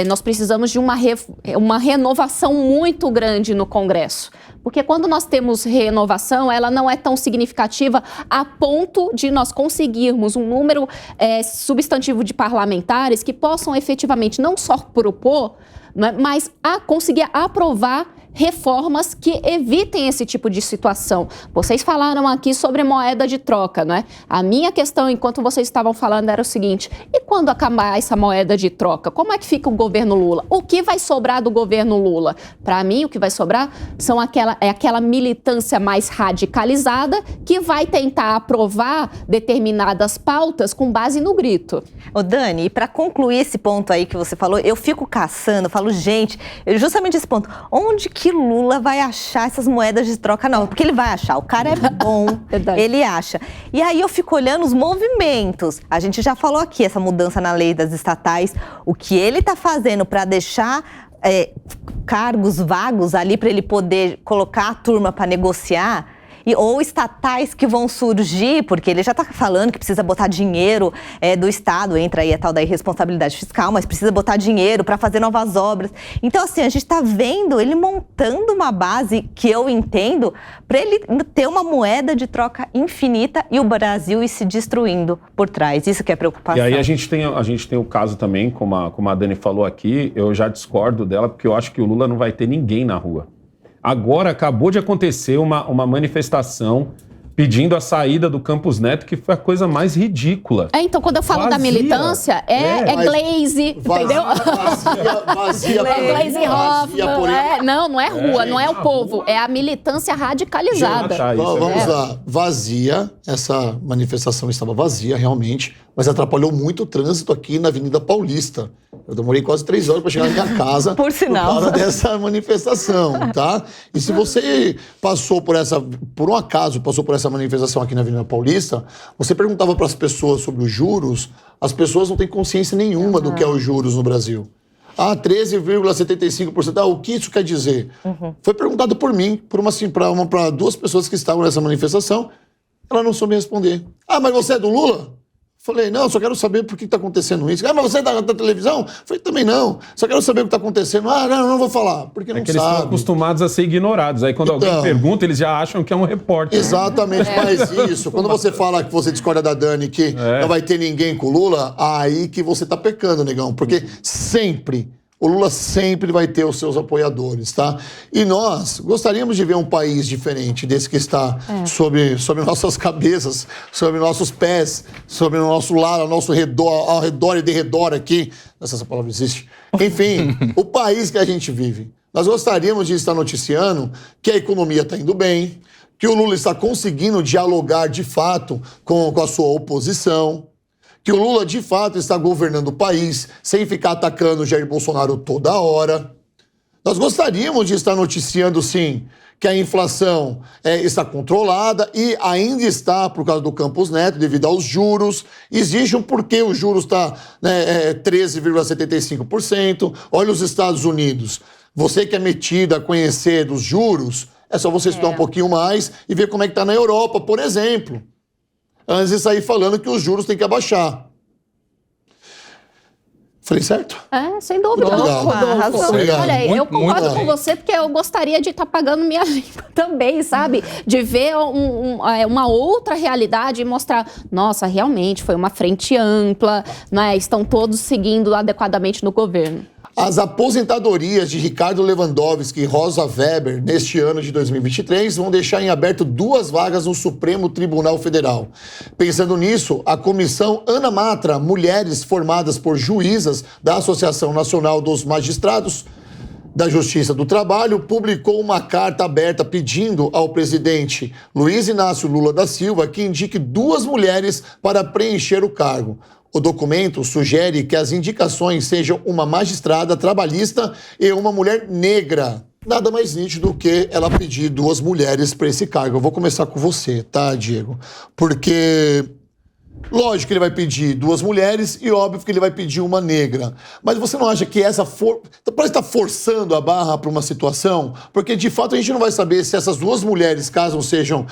nós precisamos de uma renovação muito grande no Congresso. Porque quando nós temos renovação, ela não é tão significativa a ponto de nós conseguirmos um número substantivo de parlamentares que possam efetivamente não só propor, mas conseguir aprovar reformas que evitem esse tipo de situação. Vocês falaram aqui sobre moeda de troca, não é? A minha questão, enquanto vocês estavam falando, era o seguinte: e quando acabar essa moeda de troca, como é que fica o governo Lula? O que vai sobrar do governo Lula? Para mim, o que vai sobrar é aquela militância mais radicalizada que vai tentar aprovar determinadas pautas com base no grito. Ô Dani, e para concluir esse ponto aí que você falou, eu fico caçando, falo, gente, justamente esse ponto, onde que Lula vai achar essas moedas de troca? Não, porque ele vai achar, o cara é bom, ele acha. E aí eu fico olhando os movimentos, a gente já falou aqui, essa mudança na lei das estatais, o que ele está fazendo para deixar cargos vagos ali para ele poder colocar a turma para negociar, ou estatais que vão surgir, porque ele já está falando que precisa botar dinheiro do Estado, entra aí a tal da irresponsabilidade fiscal, mas precisa botar dinheiro para fazer novas obras. Então, assim, a gente está vendo ele montando uma base que eu entendo para ele ter uma moeda de troca infinita e o Brasil ir se destruindo por trás. Isso que é preocupação. E aí a gente tem o caso também, como a Dani falou aqui, eu já discordo dela, porque eu acho que o Lula não vai ter ninguém na rua. Agora acabou de acontecer uma manifestação pedindo a saída do Campos Neto, que foi a coisa mais ridícula. Então, quando eu falo da militância, é Glaze, entendeu? Vazia. É Glaze Hoffmann. Não é rua, não é o povo, é a militância radicalizada. Vamos lá, vazia, essa manifestação estava vazia, realmente, mas atrapalhou muito o trânsito aqui na Avenida Paulista. Eu demorei quase 3 horas para chegar na minha casa por sinal, por causa dessa manifestação, tá? E se você por um acaso passou por essa manifestação aqui na Avenida Paulista, você perguntava para as pessoas sobre os juros, as pessoas não têm consciência nenhuma do que é os juros no Brasil. 13,75%. O que isso quer dizer? Foi perguntado por mim, para 2 pessoas que estavam nessa manifestação, ela não soube responder. Mas você é do Lula? Falei, não, só quero saber por que está acontecendo isso. Mas você é da televisão? Falei, também não. Só quero saber o que está acontecendo. Não vou falar, porque não sabe. Eles estão acostumados a ser ignorados. Aí quando alguém pergunta, eles já acham que é um repórter. Exatamente, mas isso. Quando você fala que você discorda da Dani, que não vai ter ninguém com o Lula, aí que você está pecando, negão. Porque o Lula sempre vai ter os seus apoiadores, tá? E nós gostaríamos de ver um país diferente desse que está sobre nossas cabeças, sobre nossos pés, sobre o nosso lado, ao nosso redor, ao redor e derredor aqui. Não sei se essa palavra existe. Enfim, o país que a gente vive. Nós gostaríamos de estar noticiando que a economia está indo bem, que o Lula está conseguindo dialogar de fato com a sua oposição, que o Lula, de fato, está governando o país sem ficar atacando o Jair Bolsonaro toda hora. Nós gostaríamos de estar noticiando, sim, que a inflação está controlada e ainda está por causa do Campos Neto, devido aos juros. Existe um porquê o juros está 13,75%. Olha os Estados Unidos. Você que é metido a conhecer dos juros, é só você estudar um pouquinho mais e ver como é que está na Europa, por exemplo. Antes de sair falando que os juros têm que abaixar. Falei certo? Sem dúvida. Obrigado. Olha, eu concordo com você, porque eu gostaria de estar pagando minha língua também, sabe? De ver uma outra realidade e mostrar, nossa, realmente foi uma frente ampla, né? Estão todos seguindo adequadamente no governo. As aposentadorias de Ricardo Lewandowski e Rosa Weber neste ano de 2023 vão deixar em aberto 2 vagas no Supremo Tribunal Federal. Pensando nisso, a comissão Ana Matra, mulheres formadas por juízas da Associação Nacional dos Magistrados da Justiça do Trabalho, publicou uma carta aberta pedindo ao presidente Luiz Inácio Lula da Silva que indique 2 mulheres para preencher o cargo. O documento sugere que as indicações sejam uma magistrada trabalhista e uma mulher negra. Nada mais nítido do que ela pedir 2 mulheres para esse cargo. Eu vou começar com você, tá, Diego? Porque, lógico que ele vai pedir 2 mulheres e óbvio que ele vai pedir uma negra. Mas você não acha que parece estar forçando a barra para uma situação? Porque, de fato, a gente não vai saber se essas 2 mulheres, caso sejam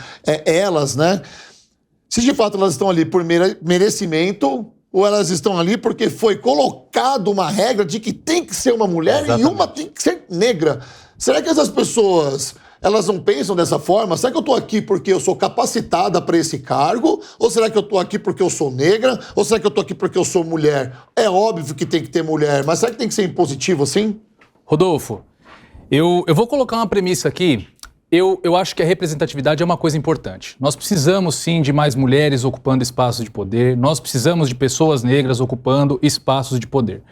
elas, né? Se, de fato, elas estão ali por merecimento, ou elas estão ali porque foi colocado uma regra de que tem que ser uma mulher e uma tem que ser negra. Será que essas pessoas, elas não pensam dessa forma? Será que eu estou aqui porque eu sou capacitada para esse cargo? Ou será que eu estou aqui porque eu sou negra? Ou será que eu estou aqui porque eu sou mulher? É óbvio que tem que ter mulher, mas será que tem que ser impositivo assim? Rodolfo, Eu vou colocar uma premissa aqui. Eu acho que a representatividade é uma coisa importante. Nós precisamos, sim, de mais mulheres ocupando espaços de poder. Nós precisamos de pessoas negras ocupando espaços de poder.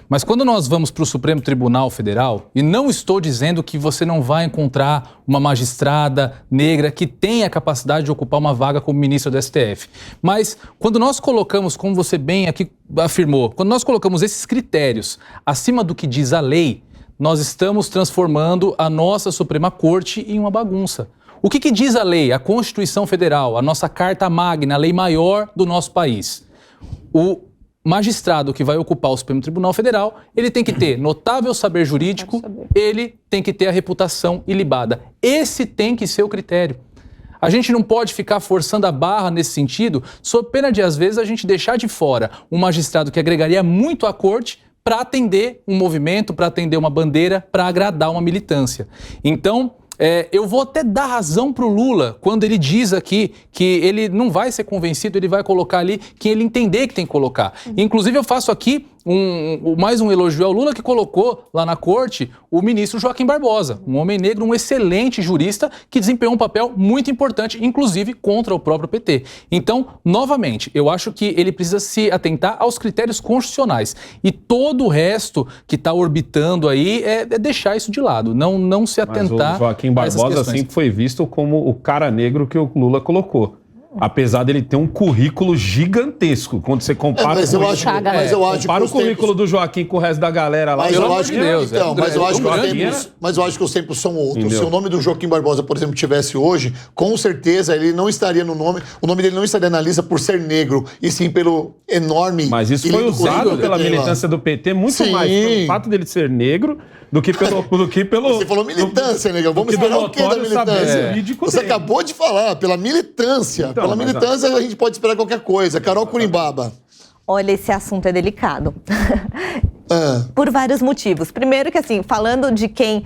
Mas quando nós vamos para o Supremo Tribunal Federal, e não estou dizendo que você não vai encontrar uma magistrada negra que tenha a capacidade de ocupar uma vaga como ministra do STF. Mas quando nós colocamos, como você bem aqui afirmou, quando nós colocamos esses critérios acima do que diz a lei, nós estamos transformando a nossa Suprema Corte em uma bagunça. O que diz a lei, a Constituição Federal, a nossa Carta Magna, a lei maior do nosso país? O magistrado que vai ocupar o Supremo Tribunal Federal, ele tem que ter notável saber jurídico, ele tem que ter a reputação ilibada. Esse tem que ser o critério. A gente não pode ficar forçando a barra nesse sentido, sob pena de, às vezes, a gente deixar de fora um magistrado que agregaria muito à corte, para atender um movimento, para atender uma bandeira, para agradar uma militância. Então, eu vou até dar razão para o Lula quando ele diz aqui que ele não vai ser convencido, ele vai colocar ali quem ele entender que tem que colocar. Inclusive, eu faço aqui mais um elogio ao Lula, que colocou lá na corte o ministro Joaquim Barbosa, um homem negro, um excelente jurista que desempenhou um papel muito importante, inclusive contra o próprio PT. Então, novamente, eu acho que ele precisa se atentar aos critérios constitucionais e todo o resto que está orbitando aí é deixar isso de lado, não se atentar. Mas o Joaquim Barbosa sempre foi visto como o cara negro que o Lula colocou. Apesar dele ter um currículo gigantesco, quando você compara compara o currículo do Joaquim com o resto da galera lá. Mas eu acho que os tempos são outros. Entendeu? Se o nome do Joaquim Barbosa, por exemplo, tivesse hoje, com certeza ele não estaria no nome, o nome dele não estaria na lista por ser negro, e sim pelo enorme... Mas isso foi usado pela militância do PT muito mais pelo fato dele ser negro do que pelo... Você falou militância, negão. Vamos esperar o quê da militância? Você acabou de falar, pela militância. Pela militância a gente pode esperar qualquer coisa. Carol Curimbaba. Olha, esse assunto é delicado. Por vários motivos. Primeiro que, assim, falando de quem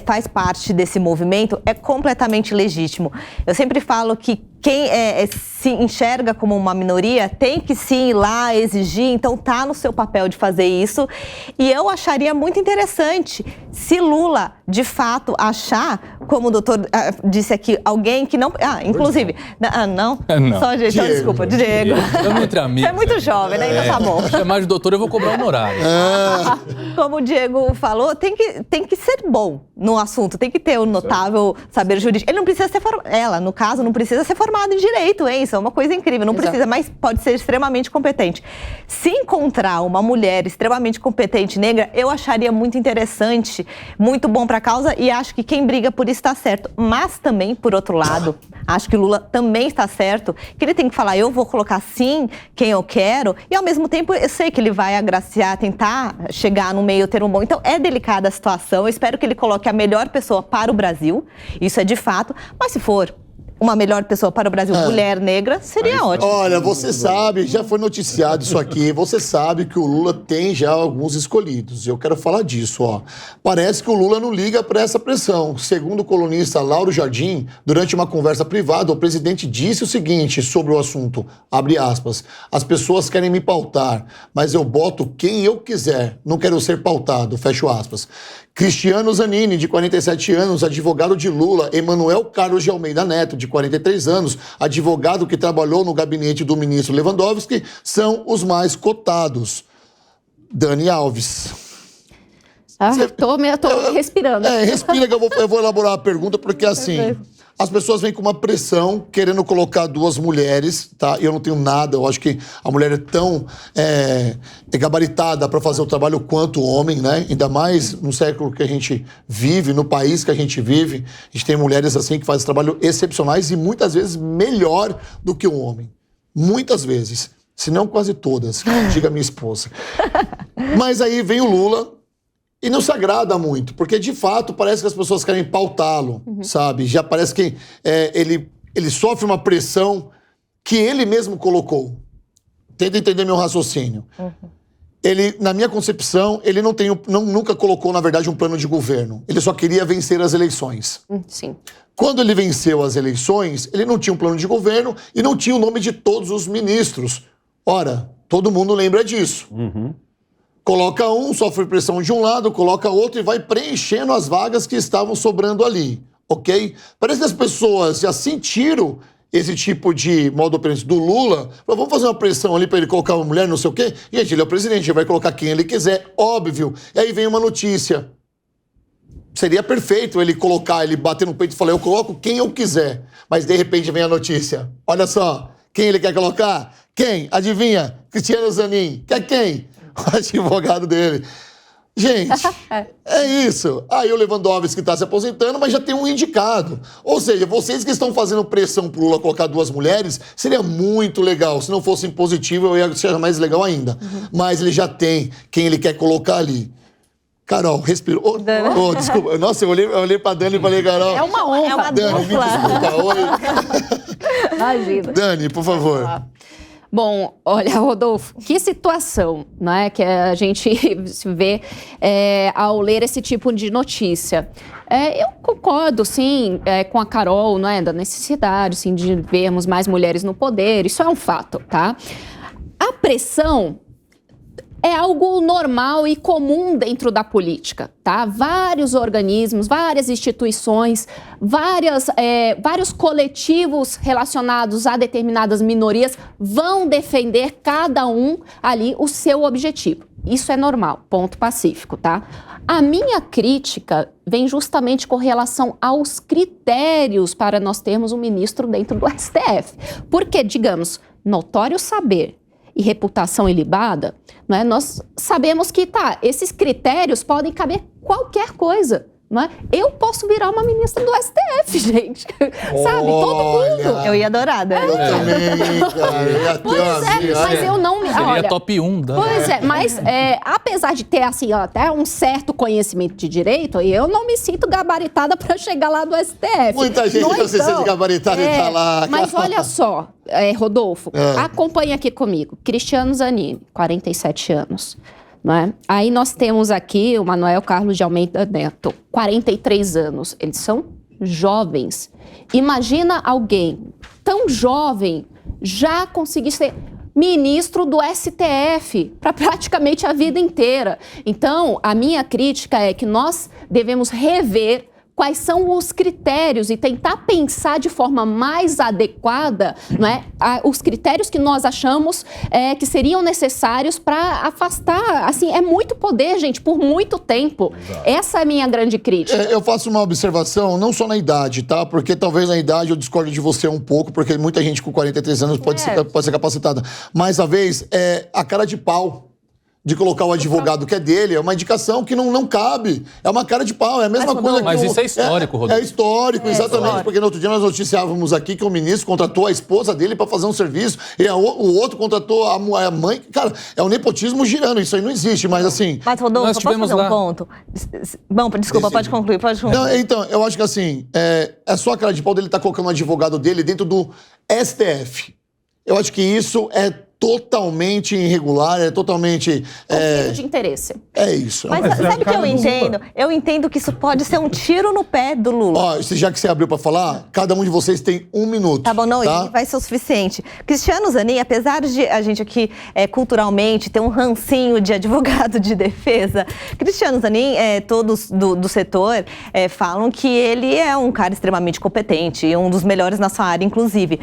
faz parte desse movimento, é completamente legítimo. Eu sempre falo que quem se enxerga como uma minoria tem que sim ir lá exigir, então tá no seu papel de fazer isso. E eu acharia muito interessante se Lula, de fato, achar, como o doutor disse aqui, alguém que não... inclusive... Não? Só, gente, Diego. Desculpa, Diego. Estamos entre amigos. Você é muito jovem, né? Então tá bom. Se chamar de doutor, eu vou cobrar honorário. Como o Diego falou, tem que ser bom no assunto, tem que ter um notável saber jurídico. Ele não precisa ser ela, no caso, não precisa ser formado em direito, hein? Isso é uma coisa incrível, não precisa, mas pode ser extremamente competente. Se encontrar uma mulher extremamente competente negra, eu acharia muito interessante, muito bom para a causa, e acho que quem briga por isso está certo. Mas também, por outro lado, acho que Lula também está certo, que ele tem que falar, eu vou colocar sim quem eu quero, e ao mesmo tempo eu sei que ele vai agraciar, tentar chegar no meio termo bom. Então é delicada a situação, eu espero que ele coloque a melhor pessoa para o Brasil, isso é de fato, mas se for uma melhor pessoa para o Brasil, mulher negra, seria ótimo. Olha, você sabe, já foi noticiado isso aqui, você sabe que o Lula tem já alguns escolhidos. Eu quero falar disso, ó. Parece que o Lula não liga para essa pressão. Segundo o colunista Lauro Jardim, durante uma conversa privada, o presidente disse o seguinte sobre o assunto, abre aspas, as pessoas querem me pautar, mas eu boto quem eu quiser, não quero ser pautado, fecho aspas. Cristiano Zanini, de 47 anos, advogado de Lula. Emanuel Carlos de Almeida Neto, de 43 anos, advogado que trabalhou no gabinete do ministro Lewandowski, são os mais cotados. Dani Alves. Tô respirando. Respira que eu vou elaborar a pergunta, porque assim... As pessoas vêm com uma pressão, querendo colocar duas mulheres, tá? Eu não tenho nada, eu acho que a mulher é tão gabaritada para fazer o trabalho quanto o homem, né? Ainda mais no século que a gente vive, no país que a gente vive, a gente tem mulheres assim que fazem trabalho excepcionais e muitas vezes melhor do que o homem. Muitas vezes, se não quase todas, diga minha esposa. Mas aí vem o Lula... E não se agrada muito, porque de fato parece que as pessoas querem pautá-lo, sabe? Já parece que ele sofre uma pressão que ele mesmo colocou. Tenta entender meu raciocínio. Ele, na minha concepção, ele nunca colocou, na verdade, um plano de governo. Ele só queria vencer as eleições. Sim. Quando ele venceu as eleições, ele não tinha um plano de governo e não tinha o nome de todos os ministros. Ora, todo mundo lembra disso. Coloca um, sofre pressão de um lado, coloca outro e vai preenchendo as vagas que estavam sobrando ali, ok? Parece que as pessoas já sentiram esse tipo de modo operante do Lula. Vamos fazer uma pressão ali para ele colocar uma mulher, não sei o quê. Gente, ele é o presidente, ele vai colocar quem ele quiser, óbvio. E aí vem uma notícia. Seria perfeito ele colocar, ele bater no peito e falar, eu coloco quem eu quiser. Mas de repente vem a notícia. Olha só, quem ele quer colocar? Quem? Adivinha? Cristiano Zanin. Quer quem? O advogado dele. Gente, é isso. Aí o Lewandowski está se aposentando, mas já tem um indicado. Ou seja, vocês que estão fazendo pressão pro Lula colocar 2 mulheres, seria muito legal. Se não fosse impositivo, eu ia achar mais legal ainda. Mas ele já tem quem ele quer colocar ali. Carol, respirou. Desculpa. Nossa, eu olhei pra Dani e falei, Carol. É uma honra. É uma Dani, me dupla. desculpa. Oi. Imagina. Dani, por favor. Bom, olha, Rodolfo, que situação, né, que a gente vê ao ler esse tipo de notícia. Eu concordo, sim, com a Carol, né, da necessidade, sim, de vermos mais mulheres no poder, isso é um fato, tá? A pressão é algo normal e comum dentro da política, tá? Vários organismos, várias instituições, vários coletivos relacionados a determinadas minorias vão defender cada um ali o seu objetivo. Isso é normal, ponto pacífico, tá? A minha crítica vem justamente com relação aos critérios para nós termos um ministro dentro do STF. Porque, digamos, notório saber e reputação ilibada, né, nós sabemos que esses critérios podem caber qualquer coisa. Não é? Eu posso virar uma ministra do STF, gente. Sabe? Todo mundo. Eu ia adorar, né? Eu também, cara. Eu ia ter Pois mas eu não me... Seria olha, top 1 da... Pois é, mas apesar de ter, assim, até um certo conhecimento de direito, eu não me sinto gabaritada para chegar lá do STF. Muita gente não se sente gabaritada e tá lá. Mas olha só, Rodolfo, acompanha aqui comigo. Cristiano Zanin, 47 anos. Não é? Aí nós temos aqui o Manuel Carlos de Almeida Neto, 43 anos. Eles são jovens. Imagina alguém tão jovem já conseguir ser ministro do STF para praticamente a vida inteira. Então, a minha crítica é que nós devemos rever quais são os critérios e tentar pensar de forma mais adequada, não é, os critérios que nós achamos que seriam necessários para afastar. Assim, é muito poder, gente, por muito tempo. Exato. Essa é a minha grande crítica. Eu faço uma observação, não só na idade, tá? Porque talvez na idade eu discordo de você um pouco, porque muita gente com 43 anos pode ser capacitada. Mas, talvez, a cara de pau de colocar o advogado que é dele, é uma indicação que não cabe. É uma cara de pau, é a mesma coisa que... Mas isso é histórico, Rodolfo. É histórico, exatamente, porque no outro dia nós noticiávamos aqui que o ministro contratou a esposa dele para fazer um serviço e o outro contratou a mãe. Cara, é o nepotismo girando, isso aí não existe, mas assim... Mas, Rodolfo, posso fazer um ponto? Bom, desculpa, pode concluir. Não, então, eu acho que assim, é só a cara de pau dele estar colocando um advogado dele dentro do STF. Eu acho que isso é totalmente irregular, é totalmente... conflito de interesse. É isso. Mas sabe o que eu entendo? Eu entendo que isso pode ser um tiro no pé do Lula. Ó, já que você abriu pra falar, cada um de vocês tem 1 minuto. Tá bom, não, tá? vai ser o suficiente. Cristiano Zanin, apesar de a gente aqui culturalmente ter um rancinho de advogado de defesa, Cristiano Zanin, todos do setor falam que ele é um cara extremamente competente e um dos melhores na sua área, inclusive.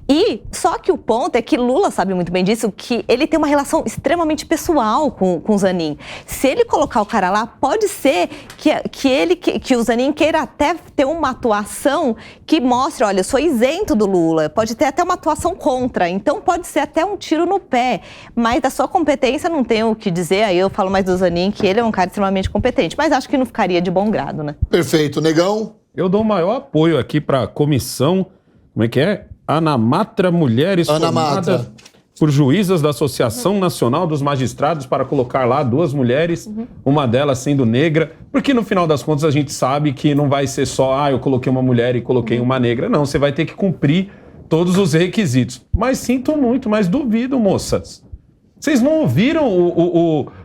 E só que o ponto é que Lula sabe muito bem disso, que ele tem uma relação extremamente pessoal com o Zanin. Se ele colocar o cara lá, pode ser que o Zanin queira até ter uma atuação que mostre, olha, eu sou isento do Lula, pode ter até uma atuação contra, então pode ser até um tiro no pé, mas da sua competência não tenho o que dizer, aí eu falo mais do Zanin, que ele é um cara extremamente competente, mas acho que não ficaria de bom grado, né? Perfeito. Negão? Eu dou o maior apoio aqui para a comissão, como é que é? Anamatra Mulheres, formada por juízas da Associação Nacional dos Magistrados, para colocar lá 2 mulheres, uma delas sendo negra, porque no final das contas a gente sabe que não vai ser só, eu coloquei uma mulher e coloquei uma negra, não, você vai ter que cumprir todos os requisitos. Mas sinto muito, mas duvido, moças. Vocês não ouviram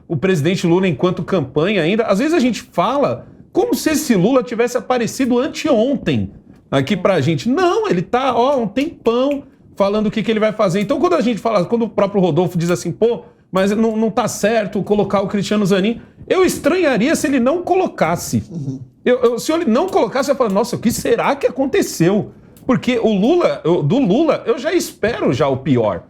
o presidente Lula enquanto campanha ainda? Às vezes a gente fala como se esse Lula tivesse aparecido anteontem aqui pra gente. Não, ele tá, um tempão falando o que ele vai fazer. Então, quando a gente fala, quando o próprio Rodolfo diz assim, pô, mas não tá certo colocar o Cristiano Zanin. Eu estranharia se ele não colocasse. Se ele não colocasse, eu ia falar, nossa, o que será que aconteceu? Porque do Lula, eu já espero já o pior.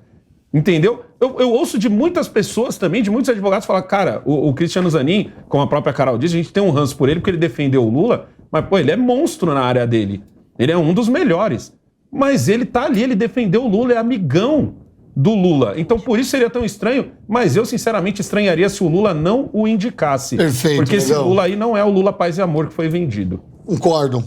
Entendeu? Eu ouço de muitas pessoas também, de muitos advogados, falar, cara, o Cristiano Zanin, como a própria Carol disse, a gente tem um ranço por ele porque ele defendeu o Lula, mas, pô, ele é monstro na área dele. Ele é um dos melhores. Mas ele tá ali, ele defendeu o Lula, é amigão do Lula. Então, por isso seria tão estranho, mas eu, sinceramente, estranharia se o Lula não o indicasse. Perfeito, porque esse legal. Lula aí não é o Lula Paz e Amor que foi vendido. Concordo.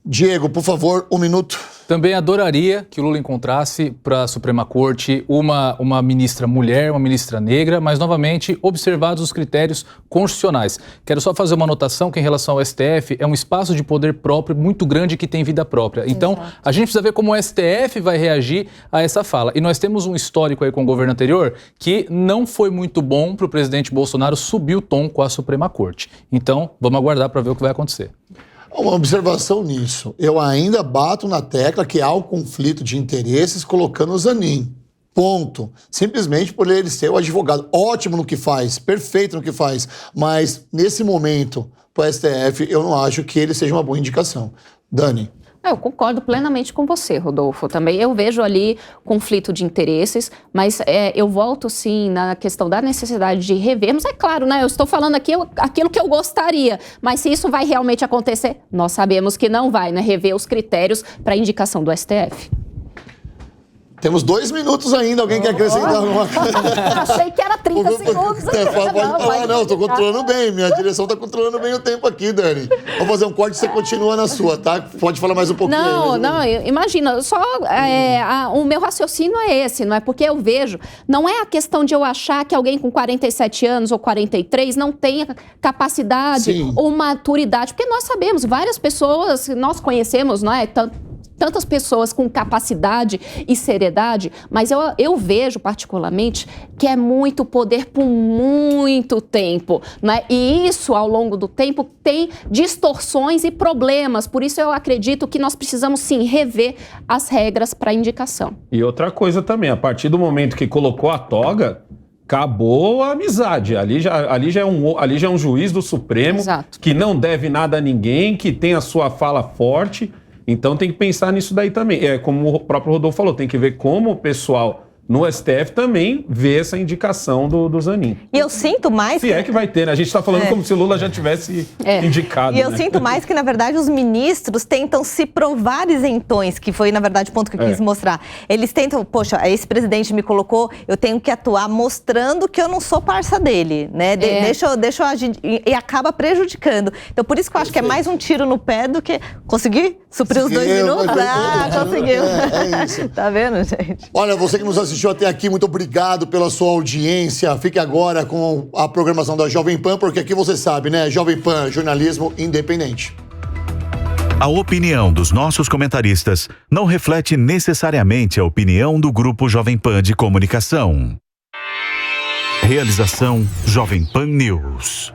Diego, por favor, 1 minuto. Também adoraria que o Lula encontrasse para a Suprema Corte uma ministra mulher, uma ministra negra, mas, novamente, observados os critérios constitucionais. Quero só fazer uma anotação que, em relação ao STF, é um espaço de poder próprio muito grande que tem vida própria. Então, a gente precisa ver como o STF vai reagir a essa fala. E nós temos um histórico aí com o governo anterior que não foi muito bom para o presidente Bolsonaro subir o tom com a Suprema Corte. Então, vamos aguardar para ver o que vai acontecer. Uma observação nisso. Eu ainda bato na tecla que há um conflito de interesses colocando o Zanin. Ponto. Simplesmente por ele ser o advogado. Ótimo no que faz, perfeito no que faz. Mas, nesse momento, para o STF, eu não acho que ele seja uma boa indicação. Dani. Eu concordo plenamente com você, Rodolfo. Também eu vejo ali conflito de interesses, mas eu volto sim na questão da necessidade de revermos. É claro, né? Eu estou falando aqui aquilo que eu gostaria, mas se isso vai realmente acontecer, nós sabemos que não vai, né? Rever os critérios para a indicação do STF. Temos 2 minutos ainda. Alguém quer acrescentar alguma coisa? Achei que era 30 segundos. Pode falar, não, estou controlando bem. Minha direção está controlando bem o tempo aqui, Dani. Vou fazer um corte e você continua na sua, tá? Pode falar mais um pouquinho. Imagina, só o meu raciocínio é esse, não é? Porque eu vejo, não é a questão de eu achar que alguém com 47 anos ou 43 não tenha capacidade ou maturidade, porque nós sabemos, várias pessoas, nós conhecemos, não é? Tantas pessoas com capacidade e seriedade, mas eu vejo particularmente que é muito poder por muito tempo, né? E isso, ao longo do tempo, tem distorções e problemas. Por isso eu acredito que nós precisamos, sim, rever as regras para indicação. E outra coisa também, a partir do momento que colocou a toga, acabou a amizade. Ali já é um juiz do Supremo. Exato. Que não deve nada a ninguém, que tem a sua fala forte. Então tem que pensar nisso daí também. Como o próprio Rodolfo falou, tem que ver como o pessoal no STF também vê essa indicação do Zanin. E eu sinto mais... Se é que vai ter, né? A gente está falando como se o Lula já tivesse indicado. E eu sinto mais que, na verdade, os ministros tentam se provar isentões, que foi, na verdade, o ponto que eu quis mostrar. Eles tentam, poxa, esse presidente me colocou, eu tenho que atuar mostrando que eu não sou parça dele, né? Deixa eu agir, e acaba prejudicando. Então, por isso que eu acho que é mais um tiro no pé do que... Consegui suprir os 2 minutos? Conseguiu. É isso. Tá vendo, gente? Olha, você que nos assistiu até aqui, muito obrigado pela sua audiência. Fique agora com a programação da Jovem Pan, porque aqui você sabe, né? Jovem Pan, jornalismo independente. A opinião dos nossos comentaristas não reflete necessariamente a opinião do Grupo Jovem Pan de Comunicação. Realização Jovem Pan News.